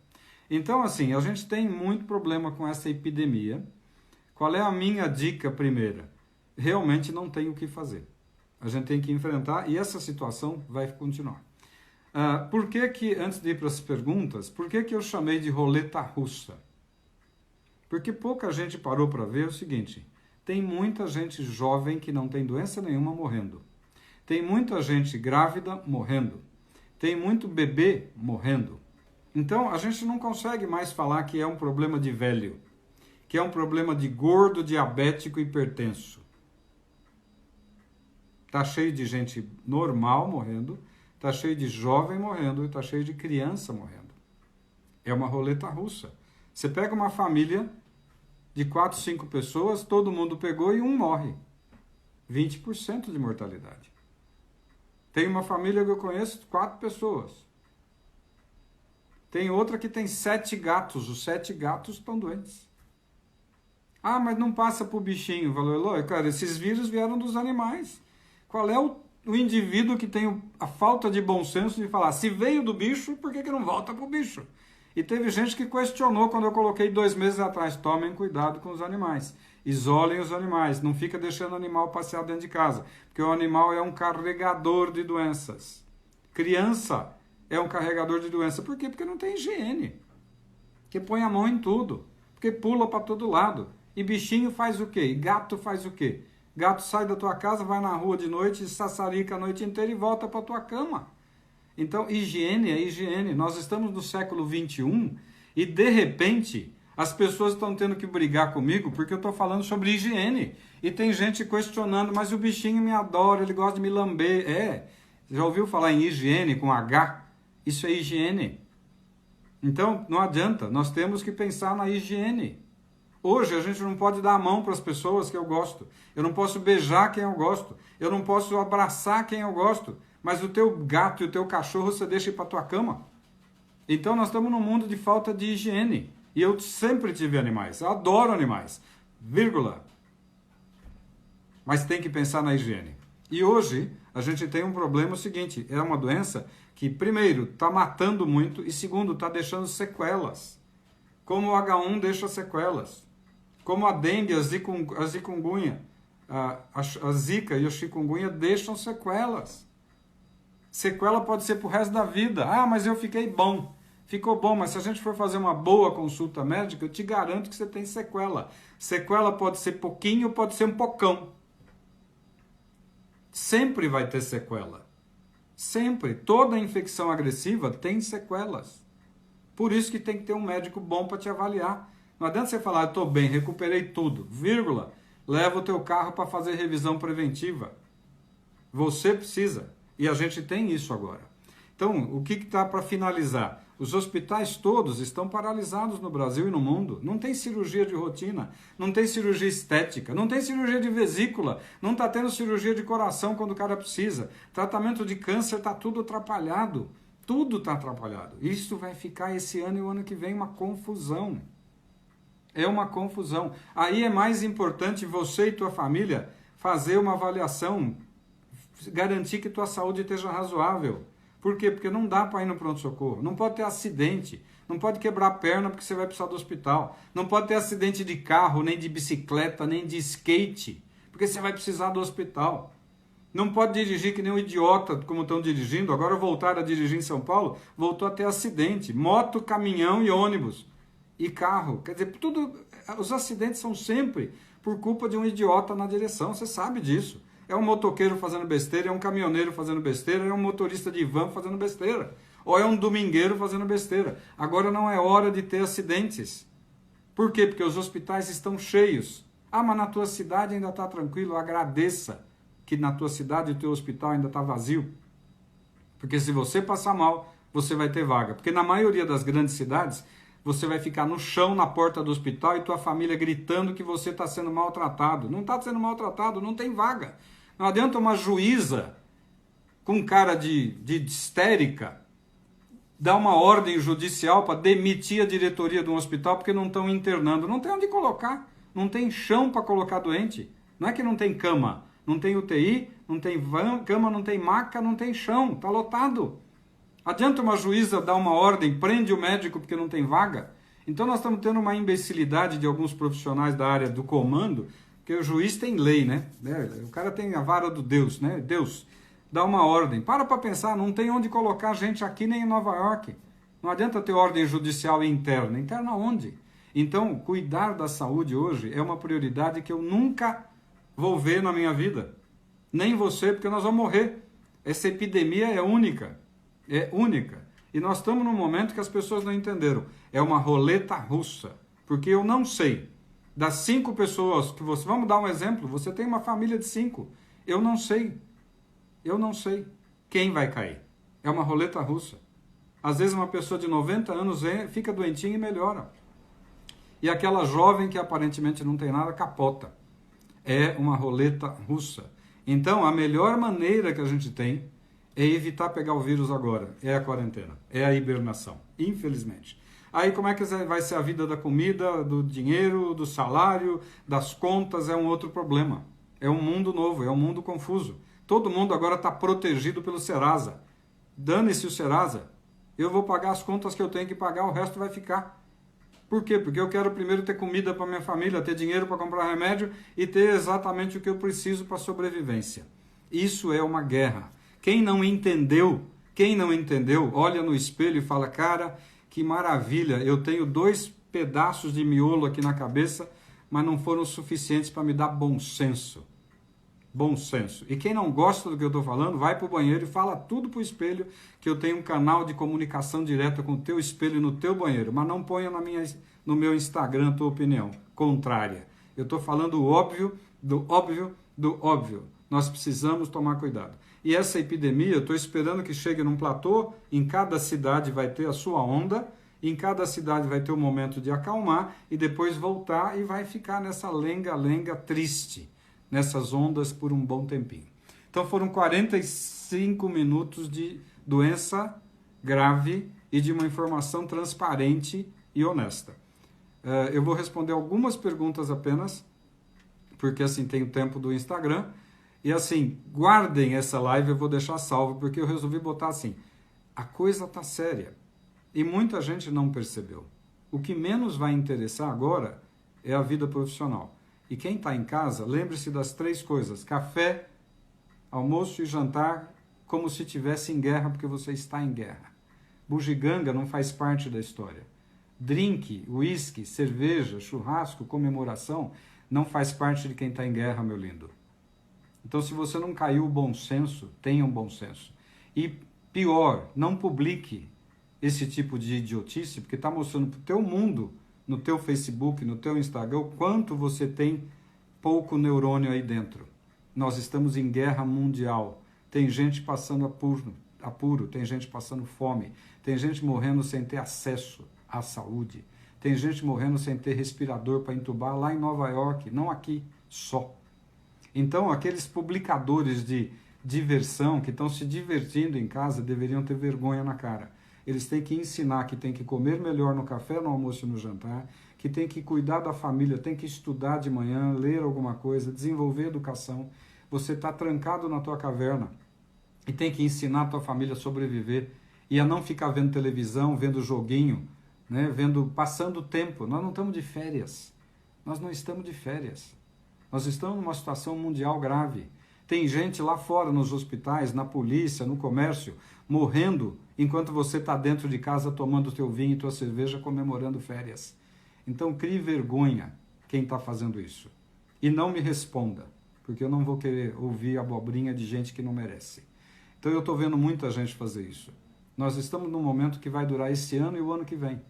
Então, assim, a gente tem muito problema com essa epidemia. Qual é a minha dica primeira? Realmente não tem o que fazer. A gente tem que enfrentar e essa situação vai continuar. Por que que, antes de ir para as perguntas, por que que eu chamei de roleta russa? Porque pouca gente parou para ver o seguinte, tem muita gente jovem que não tem doença nenhuma morrendo. Tem muita gente grávida morrendo. Tem muito bebê morrendo. Então, a gente não consegue mais falar que é um problema de velho, que é um problema de gordo, diabético, hipertenso. Está cheio de gente normal morrendo, está cheio de jovem morrendo e está cheio de criança morrendo. É uma roleta russa. Você pega uma família de 4, 5 pessoas, todo mundo pegou e um morre. 20% de mortalidade. Tem uma família que eu conheço, 4 pessoas. Tem outra que tem 7 gatos, os 7 gatos estão doentes. Ah, mas não passa para o bichinho. Falou, Eloy, cara, esses vírus vieram dos animais. Qual é o indivíduo que tem a falta de bom senso de falar, se veio do bicho, por que não volta para o bicho? E teve gente que questionou quando eu coloquei 2 meses atrás, tomem cuidado com os animais, isolem os animais, não fica deixando o animal passear dentro de casa, porque o animal é um carregador de doenças. Criança é um carregador de doença, por quê? Porque não tem higiene, porque põe a mão em tudo, porque pula para todo lado. E bichinho faz o quê? E gato faz o quê? Gato sai da tua casa, vai na rua de noite, sassarica a noite inteira e volta para tua cama. Então, higiene é higiene. Nós estamos no século XXI e, de repente, as pessoas estão tendo que brigar comigo porque eu estou falando sobre higiene. E tem gente questionando, mas o bichinho me adora, ele gosta de me lamber. Já ouviu falar em higiene com H? Isso é higiene. Então, não adianta, nós temos que pensar na higiene. Hoje a gente não pode dar a mão para as pessoas que eu gosto. Eu não posso beijar quem eu gosto. Eu não posso abraçar quem eu gosto. Mas o teu gato e o teu cachorro você deixa ir para a tua cama. Então nós estamos num mundo de falta de higiene. E eu sempre tive animais. Eu adoro animais. Vírgula. Mas tem que pensar na higiene. E hoje a gente tem um problema seguinte. É uma doença que, primeiro, está matando muito. E segundo, está deixando sequelas. Como o H1 deixa sequelas. Como a dengue, a zikungunya, a zika e o chikungunya deixam sequelas. Sequela pode ser pro resto da vida. Ah, mas eu fiquei bom. Ficou bom, mas se a gente for fazer uma boa consulta médica, eu te garanto que você tem sequela. Sequela pode ser pouquinho, pode ser um pocão. Sempre vai ter sequela. Sempre. Toda infecção agressiva tem sequelas. Por isso que tem que ter um médico bom para te avaliar. Não adianta você falar, eu estou bem, recuperei tudo, vírgula, leva o teu carro para fazer revisão preventiva. Você precisa. E a gente tem isso agora. Então, o que está para finalizar? Os hospitais todos estão paralisados no Brasil e no mundo. Não tem cirurgia de rotina, não tem cirurgia estética, não tem cirurgia de vesícula, não está tendo cirurgia de coração quando o cara precisa. Tratamento de câncer está tudo atrapalhado. Tudo está atrapalhado. Isso vai ficar esse ano e o ano que vem uma confusão. É uma confusão. Aí é mais importante você e tua família fazer uma avaliação, garantir que tua saúde esteja razoável. Por quê? Porque não dá para ir no pronto-socorro. Não pode ter acidente. Não pode quebrar a perna porque você vai precisar do hospital. Não pode ter acidente de carro, nem de bicicleta, nem de skate, porque você vai precisar do hospital. Não pode dirigir que nem um idiota, como estão dirigindo. Agora voltaram a dirigir em São Paulo, voltou a ter acidente. Moto, caminhão e ônibus. E carro. Quer dizer, tudo, os acidentes são sempre por culpa de um idiota na direção. Você sabe disso. É um motoqueiro fazendo besteira, é um caminhoneiro fazendo besteira, é um motorista de van fazendo besteira. Ou é um domingueiro fazendo besteira. Agora não é hora de ter acidentes. Por quê? Porque os hospitais estão cheios. Ah, mas na tua cidade ainda está tranquilo. Agradeça que na tua cidade o teu hospital ainda está vazio. Porque se você passar mal, você vai ter vaga. Porque na maioria das grandes cidades, você vai ficar no chão na porta do hospital e tua família gritando que você está sendo maltratado. Não está sendo maltratado, não tem vaga. Não adianta uma juíza com cara de histérica dar uma ordem judicial para demitir a diretoria de um hospital porque não estão internando. Não tem onde colocar, não tem chão para colocar doente. Não é que não tem cama, não tem UTI, não tem cama, não tem maca, não tem chão, está lotado. Adianta uma juíza dar uma ordem, prende o médico porque não tem vaga? Então nós estamos tendo uma imbecilidade de alguns profissionais da área do comando, que o juiz tem lei, né? O cara tem a vara do Deus, né? Deus dá uma ordem. Para pensar, não tem onde colocar gente aqui nem em Nova York. Não adianta ter ordem judicial interna. Interna onde? Então, cuidar da saúde hoje é uma prioridade que eu nunca vou ver na minha vida. Nem você, porque nós vamos morrer. Essa epidemia é única. É única. E nós estamos num momento que as pessoas não entenderam. É uma roleta russa. Porque eu não sei. Das 5 pessoas que você... Vamos dar um exemplo. Você tem uma família de 5. Eu não sei. Eu não sei quem vai cair. É uma roleta russa. Às vezes uma pessoa de 90 anos fica doentinha e melhora. E aquela jovem que aparentemente não tem nada, capota. É uma roleta russa. Então, a melhor maneira que a gente tem é evitar pegar o vírus agora. É a quarentena. É a hibernação. Infelizmente. Aí como é que vai ser a vida da comida, do dinheiro, do salário, das contas? É um outro problema. É um mundo novo, é um mundo confuso. Todo mundo agora está protegido pelo Serasa. Dane-se o Serasa. Eu vou pagar as contas que eu tenho que pagar, o resto vai ficar. Por quê? Porque eu quero primeiro ter comida para minha família, ter dinheiro para comprar remédio e ter exatamente o que eu preciso para a sobrevivência. Isso é uma guerra. Quem não entendeu, olha no espelho e fala, cara, que maravilha, eu tenho 2 pedaços de miolo aqui na cabeça, mas não foram suficientes para me dar bom senso. Bom senso. E quem não gosta do que eu estou falando, vai para o banheiro e fala tudo para o espelho, que eu tenho um canal de comunicação direta com o teu espelho no teu banheiro, mas não ponha no meu Instagram a tua opinião contrária. Eu estou falando o óbvio, do óbvio, do óbvio. Nós precisamos tomar cuidado. E essa epidemia, eu estou esperando que chegue num platô, em cada cidade vai ter a sua onda, em cada cidade vai ter um momento de acalmar e depois voltar e vai ficar nessa lenga-lenga triste, nessas ondas por um bom tempinho. Então foram 45 minutos de doença grave e de uma informação transparente e honesta. Eu vou responder algumas perguntas apenas, porque assim tem o tempo do Instagram. E assim, guardem essa live, eu vou deixar salvo, porque eu resolvi botar assim, a coisa tá séria. E muita gente não percebeu. O que menos vai interessar agora é a vida profissional. E quem está em casa, lembre-se das 3 coisas, café, almoço e jantar, como se estivesse em guerra, porque você está em guerra. Bugiganga não faz parte da história. Drink, uísque, cerveja, churrasco, comemoração, não faz parte de quem está em guerra, meu lindo. Então, se você não caiu o bom senso, tenha um bom senso. E pior, não publique esse tipo de idiotice, porque está mostrando para o teu mundo, no teu Facebook, no teu Instagram, o quanto você tem pouco neurônio aí dentro. Nós estamos em guerra mundial. Tem gente passando apuro, tem gente passando fome, tem gente morrendo sem ter acesso à saúde, tem gente morrendo sem ter respirador para entubar lá em Nova York, não aqui, só. Então, aqueles publicadores de diversão que estão se divertindo em casa deveriam ter vergonha na cara. Eles têm que ensinar que tem que comer melhor no café, no almoço e no jantar, que tem que cuidar da família, tem que estudar de manhã, ler alguma coisa, desenvolver educação. Você está trancado na tua caverna e tem que ensinar a tua família a sobreviver e a não ficar vendo televisão, vendo joguinho, né? Passando tempo. Nós não estamos de férias. Nós não estamos de férias. Nós estamos numa situação mundial grave. Tem gente lá fora nos hospitais, na polícia, no comércio, morrendo, enquanto você está dentro de casa tomando o teu vinho e tua cerveja, comemorando férias. Então crie vergonha quem está fazendo isso. E não me responda, porque eu não vou querer ouvir abobrinha de gente que não merece. Então eu estou vendo muita gente fazer isso. Nós estamos num momento que vai durar esse ano e o ano que vem.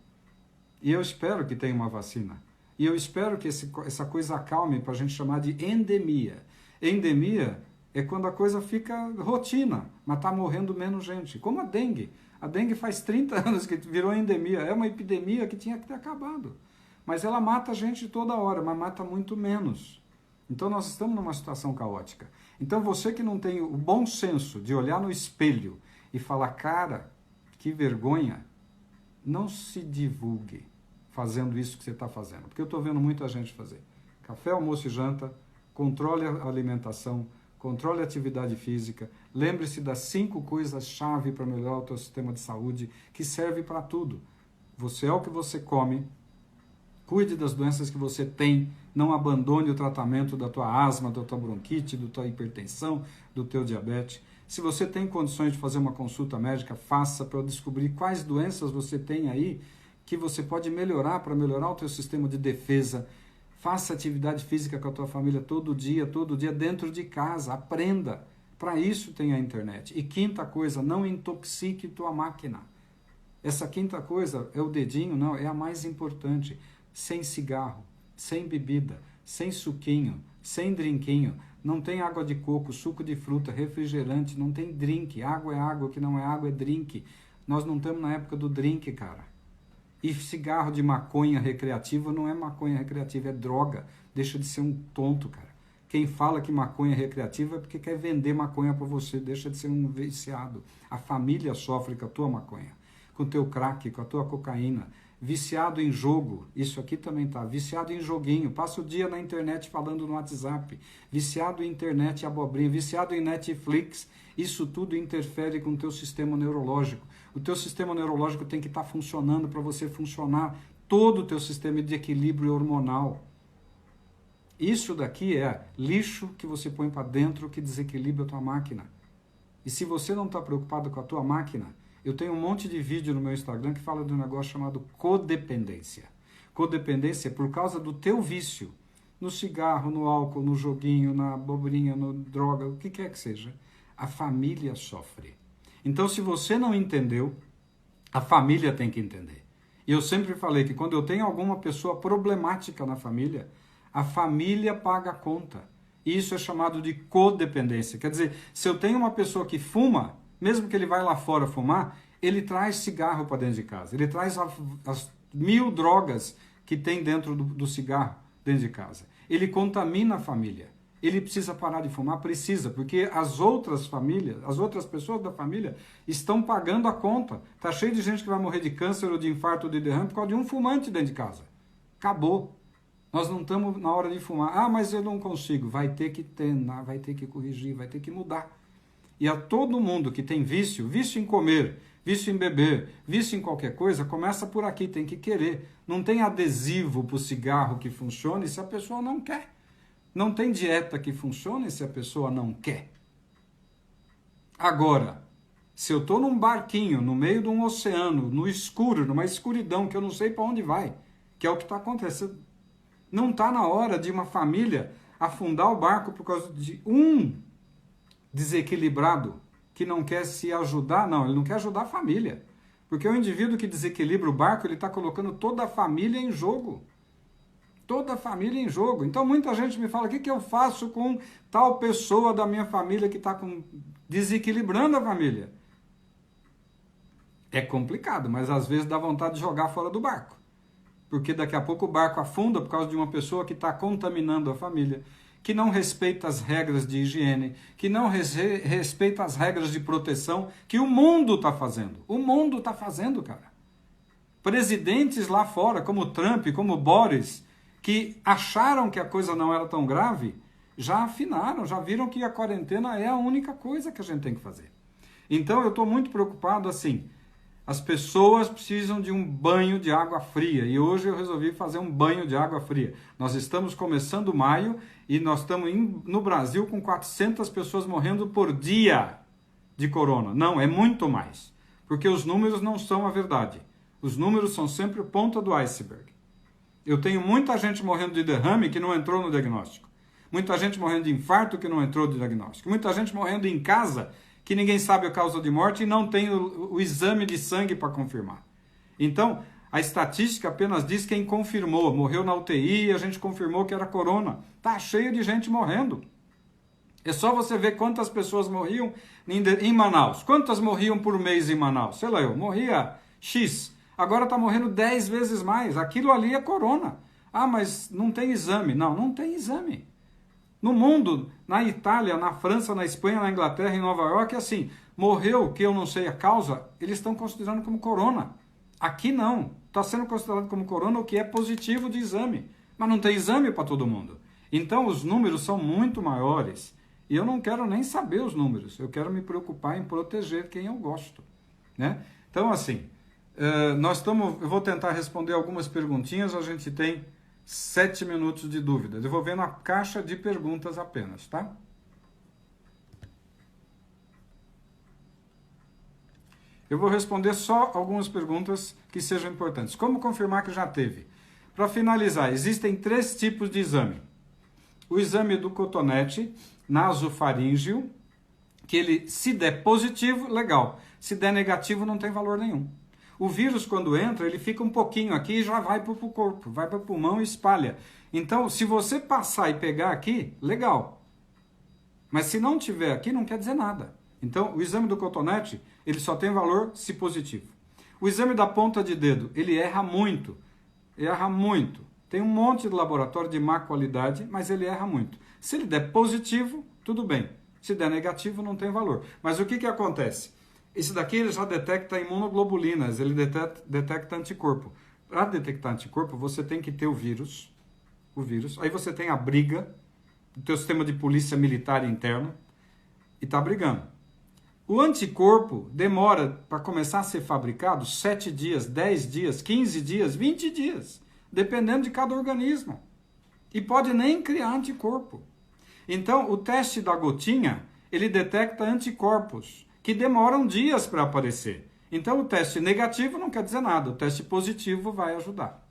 E eu espero que tenha uma vacina. E eu espero que essa coisa acalme para a gente chamar de endemia. Endemia é quando a coisa fica rotina, mas está morrendo menos gente. Como a dengue. A dengue faz 30 anos que virou endemia. É uma epidemia que tinha que ter acabado. Mas ela mata gente toda hora, mas mata muito menos. Então nós estamos numa situação caótica. Então você que não tem o bom senso de olhar no espelho e falar, cara, que vergonha, não se divulgue fazendo isso que você está fazendo. Porque eu estou vendo muita gente fazer. Café, almoço e janta, controle a alimentação, controle a atividade física, lembre-se das 5 coisas-chave para melhorar o teu sistema de saúde, que serve para tudo. Você é o que você come, cuide das doenças que você tem, não abandone o tratamento da tua asma, da tua bronquite, da tua hipertensão, do teu diabetes. Se você tem condições de fazer uma consulta médica, faça para descobrir quais doenças você tem aí que você pode melhorar para melhorar o teu sistema de defesa. Faça atividade física com a tua família todo dia, dentro de casa. Aprenda. Para isso tem a internet. E quinta coisa, não intoxique tua máquina. Essa quinta coisa é o dedinho, não, é a mais importante. Sem cigarro, sem bebida, sem suquinho, sem drinquinho. Não tem água de coco, suco de fruta, refrigerante, não tem drink. Água é água, o que não é água é drink. Nós não estamos na época do drink, cara. E cigarro de maconha recreativa não é maconha recreativa, é droga. Deixa de ser um tonto, cara. Quem fala que maconha é recreativa é porque quer vender maconha para você. Deixa de ser um viciado. A família sofre com a tua maconha, com o teu crack, com a tua cocaína. Viciado em jogo, isso aqui também tá. Viciado em joguinho, passa o dia na internet falando no WhatsApp. Viciado em internet e abobrinha, viciado em Netflix. Isso tudo interfere com o teu sistema neurológico. O teu sistema neurológico tem que estar funcionando para você funcionar todo o teu sistema de equilíbrio hormonal. Isso daqui é lixo que você põe para dentro que desequilibra a tua máquina. E se você não está preocupado com a tua máquina, eu tenho um monte de vídeo no meu Instagram que fala de um negócio chamado codependência. Codependência é por causa do teu vício. No cigarro, no álcool, no joguinho, na bobrinha, no droga, o que quer que seja. A família sofre. Então, se você não entendeu, a família tem que entender. E eu sempre falei que quando eu tenho alguma pessoa problemática na família, a família paga a conta. E isso é chamado de codependência. Quer dizer, se eu tenho uma pessoa que fuma, mesmo que ele vai lá fora fumar, ele traz cigarro para dentro de casa. Ele traz as 1000 drogas que tem dentro do cigarro dentro de casa. Ele contamina a família. Ele precisa parar de fumar? Precisa, porque as outras famílias, as outras pessoas da família estão pagando a conta. Está cheio de gente que vai morrer de câncer ou de infarto ou de derrame por causa de um fumante dentro de casa. Acabou. Nós não estamos na hora de fumar. Ah, mas eu não consigo. Vai ter que treinar, vai ter que corrigir, vai ter que mudar. E a todo mundo que tem vício, vício em comer, vício em beber, vício em qualquer coisa, começa por aqui, tem que querer. Não tem adesivo para o cigarro que funcione se a pessoa não quer. Não tem dieta que funcione se a pessoa não quer. Agora, se eu estou num barquinho, no meio de um oceano, no escuro, numa escuridão, que eu não sei para onde vai, que é o que está acontecendo, não está na hora de uma família afundar o barco por causa de um desequilibrado que não quer se ajudar. Não, ele não quer ajudar a família. Porque o indivíduo que desequilibra o barco, ele está colocando toda a família em jogo. Toda a família em jogo. Então muita gente me fala, o que eu faço com tal pessoa da minha família que está desequilibrando a família? É complicado, mas às vezes dá vontade de jogar fora do barco. Porque daqui a pouco o barco afunda por causa de uma pessoa que está contaminando a família, que não respeita as regras de higiene, que não respeita as regras de proteção que o mundo está fazendo. O mundo está fazendo, cara. Presidentes lá fora, como Trump, como Boris, que acharam que a coisa não era tão grave, já afinaram, já viram que a quarentena é a única coisa que a gente tem que fazer. Então eu estou muito preocupado assim, as pessoas precisam de um banho de água fria, e hoje eu resolvi fazer um banho de água fria. Nós estamos começando maio e nós estamos no Brasil com 400 pessoas morrendo por dia de corona. Não, é muito mais, porque os números não são a verdade. Os números são sempre a ponta do iceberg. Eu tenho muita gente morrendo de derrame que não entrou no diagnóstico. Muita gente morrendo de infarto que não entrou no diagnóstico. Muita gente morrendo em casa que ninguém sabe a causa de morte e não tem o exame de sangue para confirmar. Então, a estatística apenas diz quem confirmou. Morreu na UTI e a gente confirmou que era corona. Está cheio de gente morrendo. É só você ver quantas pessoas morriam em Manaus. Quantas morriam por mês em Manaus? Sei lá, eu morria X. Agora está morrendo 10 vezes mais. Aquilo ali é corona. Ah, mas não tem exame. Não, não tem exame. No mundo, na Itália, na França, na Espanha, na Inglaterra, em Nova York, é assim, Morreu, que eu não sei a causa, eles estão considerando como corona. Aqui não. Está sendo considerado como corona o que é positivo de exame. Mas não tem exame para todo mundo. Então os números são muito maiores. E eu não quero nem saber os números. Eu quero me preocupar em proteger quem eu gosto, né? Então, assim, eu vou tentar responder algumas perguntinhas. A gente tem 7 minutos de dúvidas. Eu vou ver na caixa de perguntas apenas, tá? Eu vou responder só algumas perguntas que sejam importantes. Como confirmar que já teve? Para finalizar, existem 3 tipos de exame. O exame do cotonete nasofaríngeo, que ele, se der positivo, legal. Se der negativo, não tem valor nenhum. O vírus, quando entra, ele fica um pouquinho aqui e já vai para o corpo, vai para o pulmão e espalha. Então, se você passar e pegar aqui, legal. Mas se não tiver aqui, não quer dizer nada. Então, o exame do cotonete, ele só tem valor se positivo. O exame da ponta de dedo, ele erra muito. Erra muito. Tem um monte de laboratório de má qualidade, mas ele erra muito. Se ele der positivo, tudo bem. Se der negativo, não tem valor. Mas o que acontece? Esse daqui ele já detecta imunoglobulinas, ele detecta anticorpo. Para detectar anticorpo, você tem que ter o vírus. Aí você tem a briga do teu sistema de polícia militar interno e está brigando. O anticorpo demora para começar a ser fabricado 7 dias, 10 dias, 15 dias, 20 dias, dependendo de cada organismo. E pode nem criar anticorpo. Então, o teste da gotinha, ele detecta anticorpos, que demoram dias para aparecer. Então, o teste negativo não quer dizer nada, o teste positivo vai ajudar.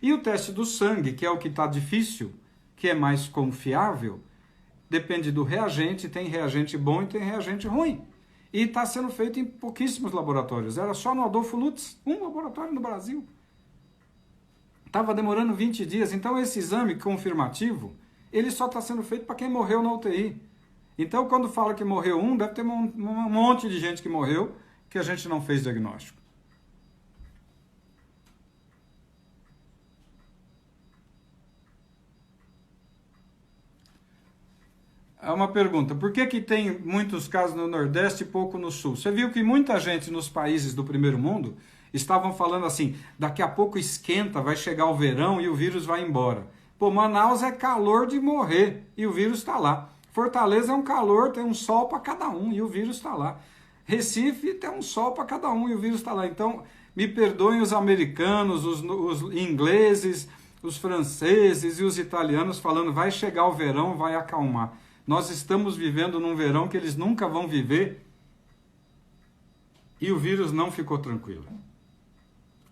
E o teste do sangue, que é o que está difícil, que é mais confiável, depende do reagente, tem reagente bom e tem reagente ruim. E está sendo feito em pouquíssimos laboratórios. Era só no Adolfo Lutz, um laboratório no Brasil. Estava demorando 20 dias. Então, esse exame confirmativo, ele só está sendo feito para quem morreu na UTI. Então, quando fala que morreu um, deve ter um monte de gente que morreu que a gente não fez diagnóstico. É uma pergunta, por que tem muitos casos no Nordeste e pouco no Sul? Você viu que muita gente nos países do primeiro mundo estavam falando assim, daqui a pouco esquenta, vai chegar o verão e o vírus vai embora. Pô, Manaus é calor de morrer e o vírus está lá. Fortaleza é um calor, tem um sol para cada um e o vírus está lá. Recife tem um sol para cada um e o vírus está lá. Então, me perdoem os americanos, os ingleses, os franceses e os italianos falando, vai chegar o verão, vai acalmar. Nós estamos vivendo num verão que eles nunca vão viver e o vírus não ficou tranquilo.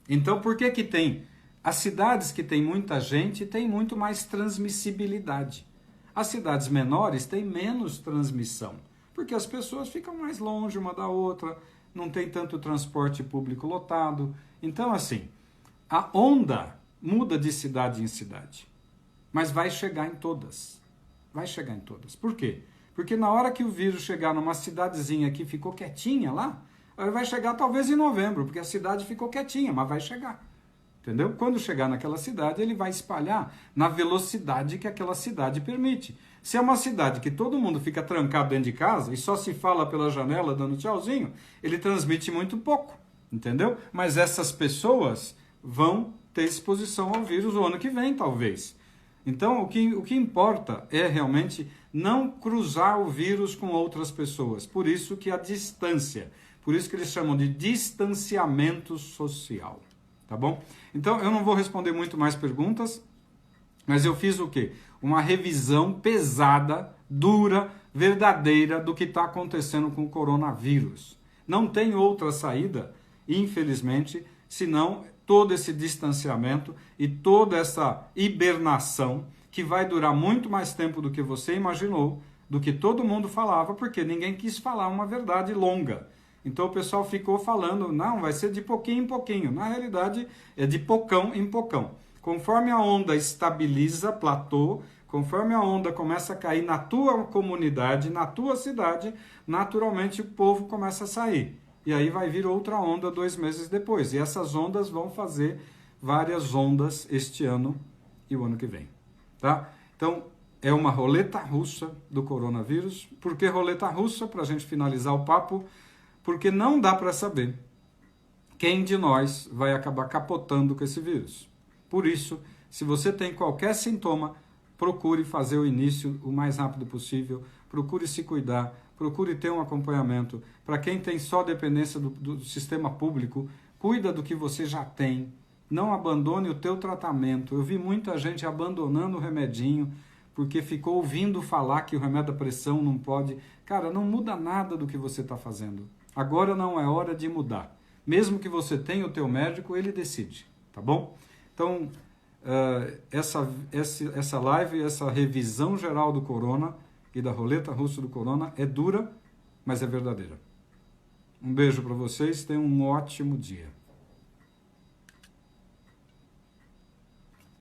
Então, por que tem? As cidades que tem muita gente têm muito mais transmissibilidade. As cidades menores têm menos transmissão, porque as pessoas ficam mais longe uma da outra, não tem tanto transporte público lotado. Então, assim, a onda muda de cidade em cidade, mas vai chegar em todas. Vai chegar em todas. Por quê? Porque na hora que o vírus chegar numa cidadezinha que ficou quietinha lá, ele vai chegar talvez em novembro, porque a cidade ficou quietinha, mas vai chegar. Entendeu? Quando chegar naquela cidade, ele vai espalhar na velocidade que aquela cidade permite. Se é uma cidade que todo mundo fica trancado dentro de casa e só se fala pela janela dando tchauzinho, ele transmite muito pouco. Entendeu? Mas essas pessoas vão ter exposição ao vírus o ano que vem, talvez. Então, o que importa é realmente não cruzar o vírus com outras pessoas. Por isso que a distância, por isso que eles chamam de distanciamento social. Tá bom? Então, eu não vou responder muito mais perguntas, mas eu fiz o quê? Uma revisão pesada, dura, verdadeira do que está acontecendo com o coronavírus. Não tem outra saída, infelizmente, senão todo esse distanciamento e toda essa hibernação que vai durar muito mais tempo do que você imaginou, do que todo mundo falava, porque ninguém quis falar uma verdade longa. Então o pessoal ficou falando, não, vai ser de pouquinho em pouquinho. Na realidade, é de pocão em pocão. Conforme a onda estabiliza, platô, conforme a onda começa a cair na tua comunidade, na tua cidade, naturalmente o povo começa a sair. E aí vai vir outra onda 2 meses depois. E essas ondas vão fazer várias ondas este ano e o ano que vem. Tá? Então, é uma roleta russa do coronavírus. Por que roleta russa? Para a gente finalizar o papo, porque não dá para saber quem de nós vai acabar capotando com esse vírus. Por isso, se você tem qualquer sintoma, procure fazer o início o mais rápido possível, procure se cuidar, procure ter um acompanhamento. Para quem tem só dependência do sistema público, cuida do que você já tem, não abandone o teu tratamento. Eu vi muita gente abandonando o remedinho, porque ficou ouvindo falar que o remédio da pressão não pode. Cara, não muda nada do que você está fazendo. Agora não é hora de mudar. Mesmo que você tenha o teu médico, ele decide, tá bom? Então, essa live, essa revisão geral do corona e da roleta russa do corona é dura, mas é verdadeira. Um beijo para vocês, tenham um ótimo dia.